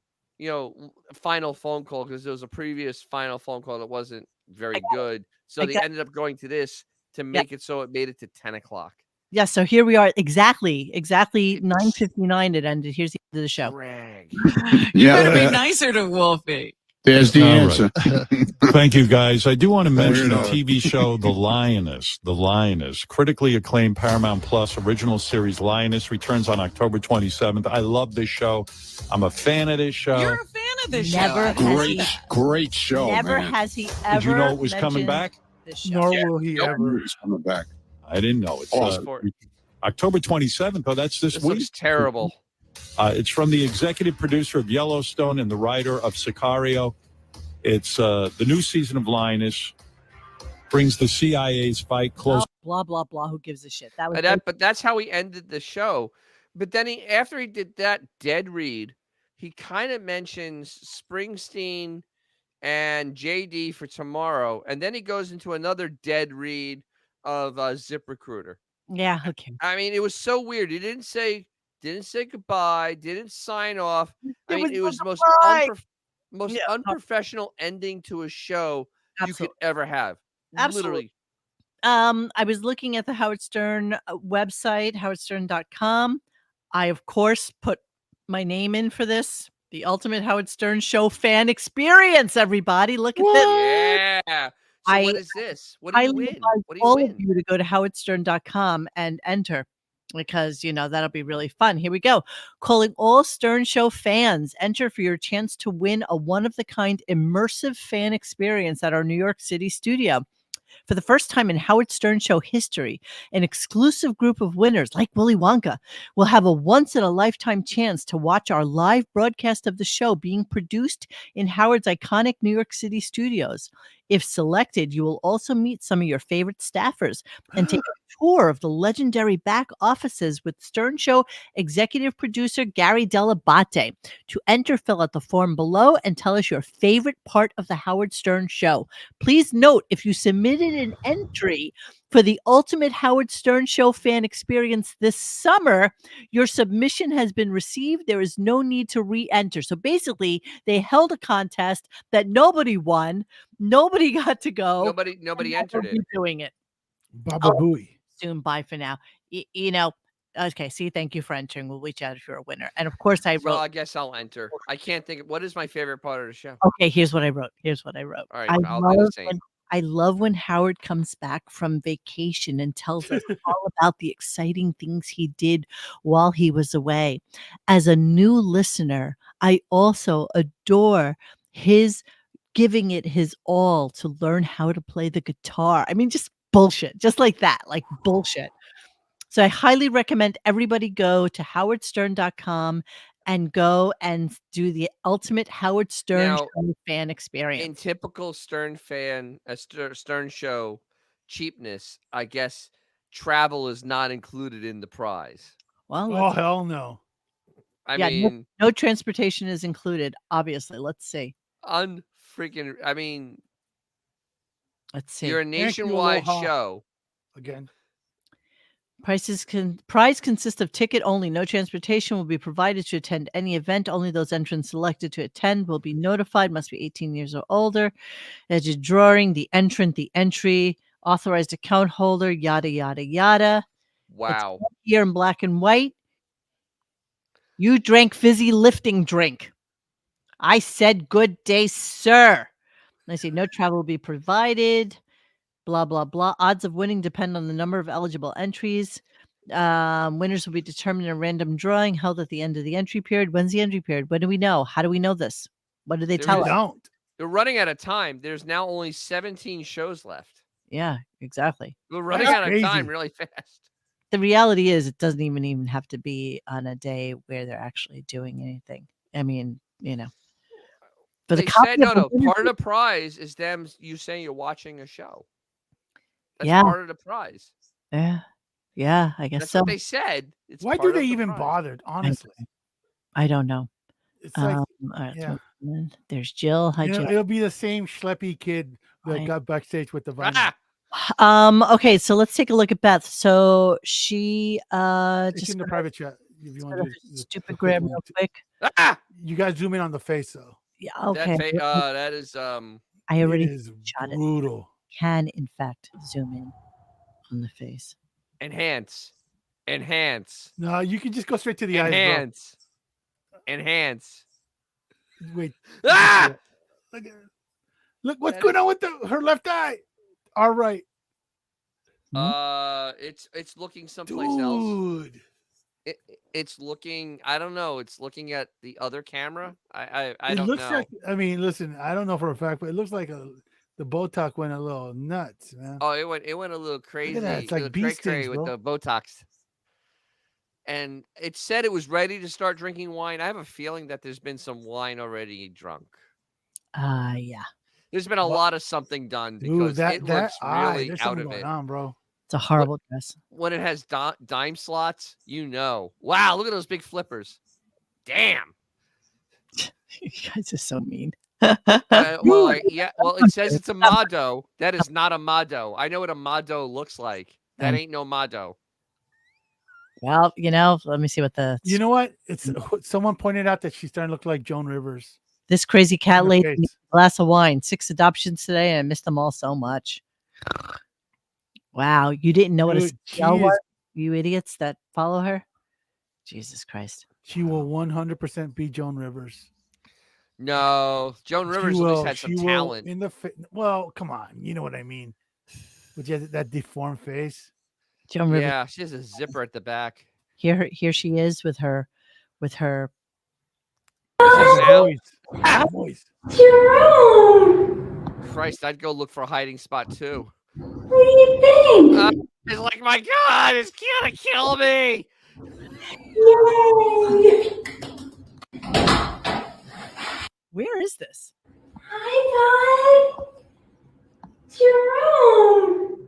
final phone call, because there was a previous final phone call that wasn't very good. So they ended up going to this to make it so it made it to 10 o'clock. Yeah, so here we are. Exactly 9:59 it ended. Here's the end of the show. You better be nicer to Wolfie. There's the All answer. right. Thank you, guys. I do want to mention the TV show The Lioness. The Lioness, critically acclaimed Paramount Plus original series. Lioness returns on October 27th. I love this show. I'm a fan of this show. You're a fan of this Never show. Great show. Never man. has he ever. Did you know it was coming mentioned back? this show. Nor will he ever. It's coming back. I didn't know. It's October 27th. Oh, that's this week. Looks terrible. It's from the executive producer of Yellowstone and the writer of Sicario. It's the new season of Lioness. Brings the CIA's fight close. Blah blah blah. Who gives a shit? That was. But that's how he ended the show. But then after he did that dead read, he kind of mentions Springsteen and JD for tomorrow, and then he goes into another dead read of ZipRecruiter. Yeah. Okay. I mean, it was so weird. He didn't say goodbye, didn't sign off. I mean, it was the most unprofessional ending to a show you could ever have. Absolutely. Literally. I was looking at the Howard Stern website, howardstern.com. I, of course, put my name in for this. The Ultimate Howard Stern Show fan experience, everybody. Look at this. Yeah. So what is this? What do you win? What do you all win? of you to go to howardstern.com and enter, because that'll be really fun. Here we go. Calling all Stern Show fans. Enter for your chance to win a one-of-the-kind immersive fan experience at our New York City studio. For the first time in Howard Stern Show history, an exclusive group of winners, like Willy Wonka, will have a once-in-a-lifetime chance to watch our live broadcast of the show being produced in Howard's iconic New York City studios. If selected, you will also meet some of your favorite staffers and take a tour of the legendary back offices with Stern Show executive producer Gary Dell'Abate. To enter, fill out the form below and tell us your favorite part of the Howard Stern Show. Please note, if you submitted an entry for the Ultimate Howard Stern Show fan experience this summer, your submission has been received. There is no need to re-enter. So basically, they held a contest that nobody won. Nobody got to go. Nobody entered it. Doing it. Baba Booey. Soon. Bye for now. Okay. See, thank you for entering. We'll reach out if you're a winner. And of course, I wrote. Well, I guess I'll enter. I can't think of what is my favorite part of the show. Okay, here's what I wrote. All right, I'll do the same. I love when Howard comes back from vacation and tells us all about the exciting things he did while he was away. As a new listener, I also adore his giving it his all to learn how to play the guitar. I mean, just bullshit, just like that, like bullshit. So I highly recommend everybody go to howardstern.com and go and do the Ultimate Howard Stern Show fan experience. In typical Stern Show cheapness, I guess travel is not included in the prize. Well, hell no. I mean, no transportation is included. Obviously, let's see. Let's see. You're a nationwide show. Again. Prize consists of ticket only. No transportation will be provided to attend any event. Only those entrants selected to attend will be notified. Must be 18 years or older. As you're drawing, the entrant, the entry, authorized account holder, yada, yada, yada. Wow. It's here in black and white. You drank fizzy lifting drink. I said, good day, sir. I say, no travel will be provided. Blah, blah, blah. Odds of winning depend on the number of eligible entries. Winners will be determined in a random drawing held at the end of the entry period. When's the entry period? When do we know? How do we know this? What do they tell us? They're running out of time. There's now only 17 shows left. Yeah, exactly. We're running out of time really fast. The reality is it doesn't even have to be on a day where they're actually doing anything. I mean, But they said, no. Part of the prize is you saying you're watching a show. That's part of the prize. Yeah, I guess That's so. what they said. Why do they even bother? Honestly, I don't know. It's like, all right, so there's Jill. Hi, Jill. It'll be the same schleppy kid that got backstage with the vinyl. Okay, so let's take a look at Beth. So she It's just in the private chat. If you want to do stupid grab real quick. You guys zoom in on the face though. Yeah, okay. That is I already is shot it. brutal. can, in fact, zoom in on the face. Enhance. No, you can just go straight to the eyes, bro. Enhance. Wait. Ah! Look what's going on with her left eye. All right. It's looking someplace else. It's looking. I don't know. It's looking at the other camera. I It don't looks know. like. I mean, listen. I don't know for a fact, but it looks like the Botox went a little nuts, man. Oh, it went a little crazy. Look at that. It's like bee stings, with bro. the Botox. And it said it was ready to start drinking wine. I have a feeling that there's been some wine already drunk. Yeah. There's been a lot of something done because it looks really there's out something of going it. on, bro. It's a horrible dress. When it has dime slots, you know. Wow, look at those big flippers. Damn. You guys are so mean. Well, it says it's a Mado. That is not a Mado. I know what a Mado looks like. That ain't no Mado. Well, let me see what the. You know what? It's someone pointed out that she's starting to look like Joan Rivers. This crazy cat In the lady face. needs a glass of wine. 6 adoptions today, and I missed them all so much. Wow, you didn't know what a Dude, CL was? You idiots that follow her. Jesus Christ. She will 100% be Joan Rivers. No, Joan Rivers at least had some talent. Well, come on, you know what I mean. With that deformed face. Joan Rivers. Yeah, she has a zipper at the back. Here she is with her. Voice. Christ, I'd go look for a hiding spot too. What do you think? It's like, my God, it's gonna kill me. Where is this? Hi, God. Jerome.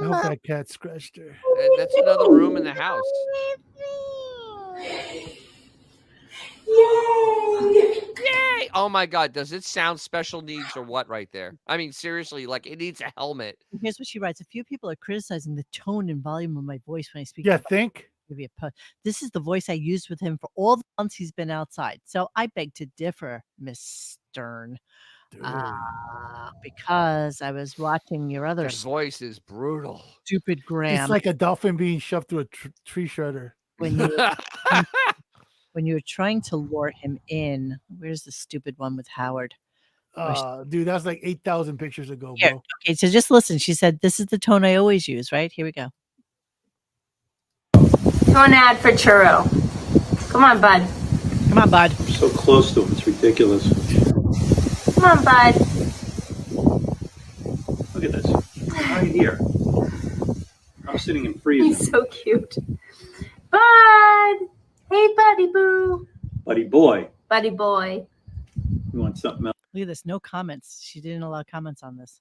I hope that cat scratched her. That's another room in the house. Yay! Oh my God, does it sound special needs or what right there? I mean, seriously, like it needs a helmet. Here's what she writes. A few people are criticizing the tone and volume of my voice when I speak. Yeah, think. This is the voice I used with him for all the months he's been outside. So I beg to differ, Miss Stern. Because I was watching your other That voice is brutal. Stupid Graham. It's like a dolphin being shoved through a tree shredder. When you were trying to lure him in. Where's the stupid one with Howard? Dude, that's like 8,000 pictures ago, Here, bro. okay, so just listen. She said, "This is the tone I always use." Right here we go. Tone ad for churro. Come on, bud. Come on, bud. So close to him, it's ridiculous. Come on, bud. Look at this. Right here. I'm sitting in freezing. He's so cute. Bud. Hey, buddy boo. Buddy boy. Buddy boy. You want something else? Look at this. No comments. She didn't allow comments on this.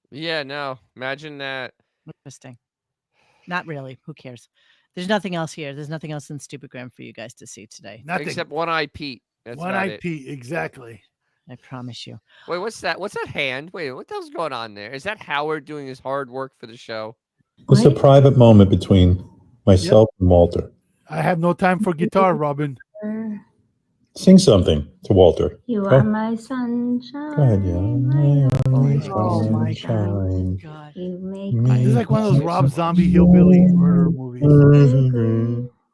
Yeah, no. Imagine that. Interesting. Not really. Who cares? There's nothing else here. There's nothing else in Stupid Graham for you guys to see today. Nothing. Except One Eye Pete. That's One Eye Pete, exactly. I promise you. Wait, what's that? What's that hand? Wait, what the hell's going on there? Is that Howard doing his hard work for the show? It's a private moment between myself and Walter. I have no time for guitar, Robin. Sing something to Walter. You Go. are my sunshine. Go ahead, yeah. Oh my God. You make This is like one of those Rob Zombie hillbilly murder movies.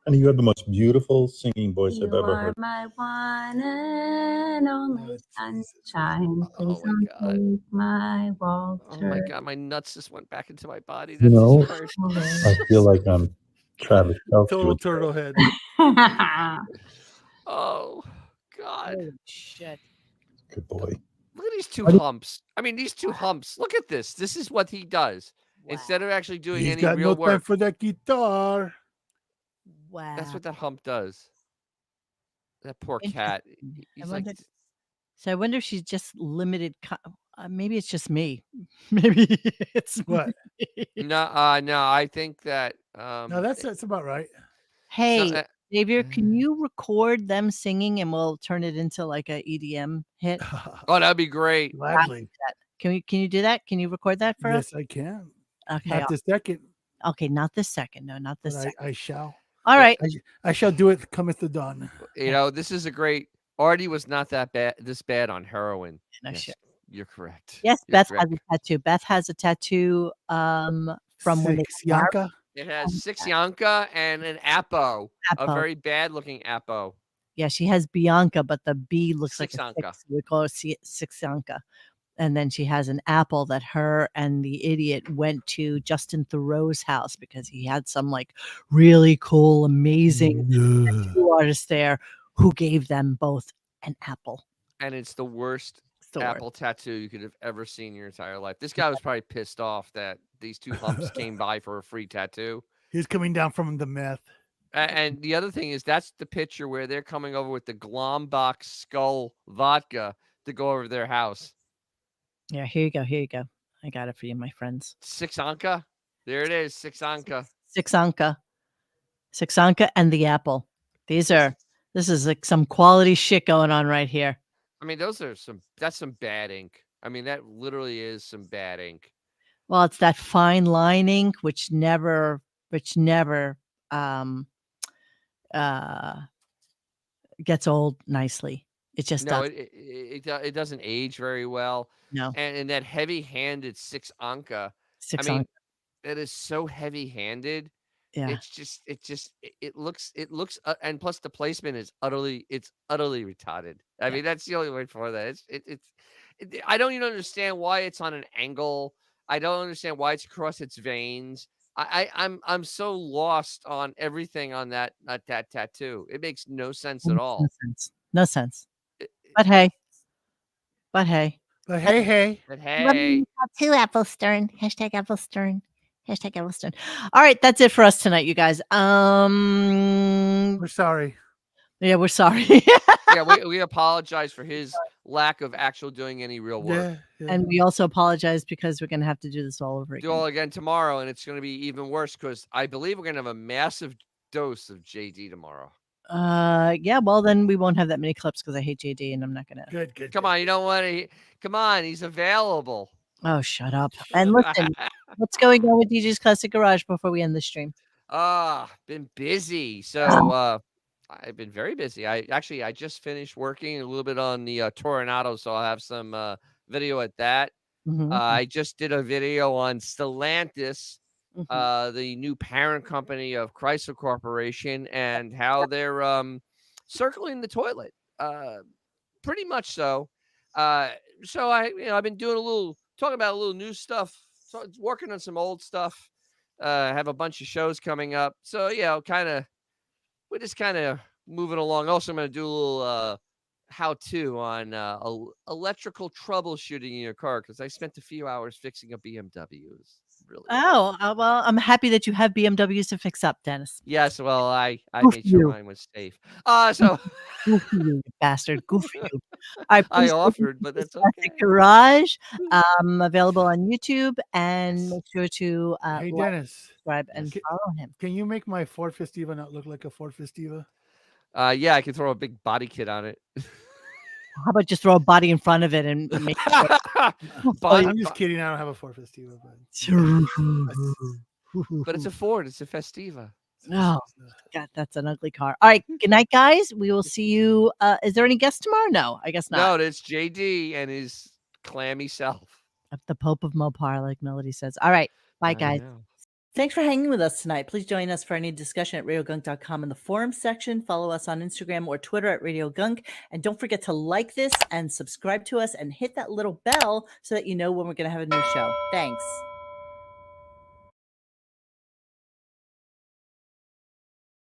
And you have the most beautiful singing voice I've You ever are heard. my one and only sunshine. Please don't take my Walter. Oh my God, my nuts just went back into my body. You That's know, hurt. I feel like I'm Travis Kelce. Total turtle head. Oh God. Holy shit. Good boy. Look at these two humps. I mean, these two humps. Look at this. This is what he does. Instead of actually doing He's any got real no time work. for that guitar. Wow. That's what that hump does. That poor cat. He's like, So I wonder if she's just limited. Maybe it's just me. Maybe it's what? No, I think that. No, that's about right. Hey, So, Xavier, can you record them singing and we'll turn it into like a EDM hit? Oh, that'd be great. Gladly. Can you do that? Can you record that for us? Yes, I can. Okay. Not this second. Okay, not this second. No, not this But second. I shall. All right. I shall do it. Cometh the dawn. You know, this is a great. Artie was not that bad. This bad on heroin. No shit. You're correct. Yes, You're Beth correct. has a tattoo. Beth has a tattoo from when they Six got married. Yanka. It has 6 Yanka and an Apo, a Apo. very bad-looking Apo. Yeah, she has Bianca, but the B looks like a 6 Yanka. 6. We call it 6 Yanka. And then she has an apple that her and the idiot went to Justin Thoreau's house because he had some like really cool, amazing tattoo artist there who gave them both an apple. And it's the worst the worst. apple tattoo you could have ever seen in your entire life. This guy was probably pissed off that these two humps came by for a free tattoo. He's coming down from the meth. And the other thing is that's the picture where they're coming over with the Glombach Skull vodka to go over their house. Yeah, here you go. Here you go. I got it for you, my friends. 6 Anka. There it is. 6 Anka. 6 Anka. 6 Anka and the apple. This is like some quality shit going on right here. I mean, that's some bad ink. I mean, that literally is some bad ink. Well, it's that fine line ink which never gets old nicely. It just doesn't. It doesn't age very well. No. And that heavy-handed 6 Anka. 6 I mean, Anka. it is so heavy-handed. Yeah. It looks and plus the placement is utterly retarded. I mean, that's the only word for that. I don't even understand why it's on an angle. I don't understand why it's across its veins. I'm so lost on everything on that tattoo. It makes no sense at all. No sense. But hey. But hey. But hey. Tattoo Apple Stern. Hashtag Apple Stern. Hashtag Apple Stern. All right, that's it for us tonight, you guys. We're sorry. Yeah, we're sorry. Yeah, we apologize for his lack of actual doing any real work. Yeah. And we also apologize because we're going to have to do this all over again. Do all again tomorrow, and it's going to be even worse because I believe we're going to have a massive dose of JD tomorrow. Yeah, well, then we won't have that many clips because I hate JD and I'm not going to. Good. Come on, you don't want to. Come on, he's available. Oh, shut up. And listen, what's going on with DJ's Classic Garage before we end the stream? Been busy. So I've been very busy. I just finished working a little bit on the Toronado, so I'll have some video at that. Mm-hmm. I just did a video on Stellantis, the new parent company of Chrysler Corporation, and how they're circling the toilet. Pretty much so. So I've been talking about a little new stuff. So working on some old stuff. Have a bunch of shows coming up. So we're just kind of moving along. Also, I'm going to do a little how-to on electrical troubleshooting in your car because I spent a few hours fixing a BMW. It was really well, I'm happy that you have BMWs to fix up, Dennis. Yes, well, I Good made for sure you. mine was safe. So Good for you, you bastard. Good for you. All right, I please offered, but that's Classic okay. Garage, available on YouTube, and make sure to Hey, like, Dennis. subscribe, and follow him. Can you make my Ford Festiva not look like a Ford Festiva? Yeah, I can throw a big body kit on it. How about just throw a body in front of it and make it I'm just kidding. I don't have a Ford Festiva. But it's a Ford. It's a Festiva. Oh, God, that's an ugly car. All right, good night, guys. We will see you. Is there any guests tomorrow? No, I guess not. No, it's JD and his clammy self. The Pope of Mopar, like Melody says. All right, bye, guys. Thanks for hanging with us tonight. Please join us for any discussion at RadioGunk.com in the forum section. Follow us on Instagram or Twitter at RadioGunk. And don't forget to like this and subscribe to us and hit that little bell so that you know when we're going to have a new show. Thanks.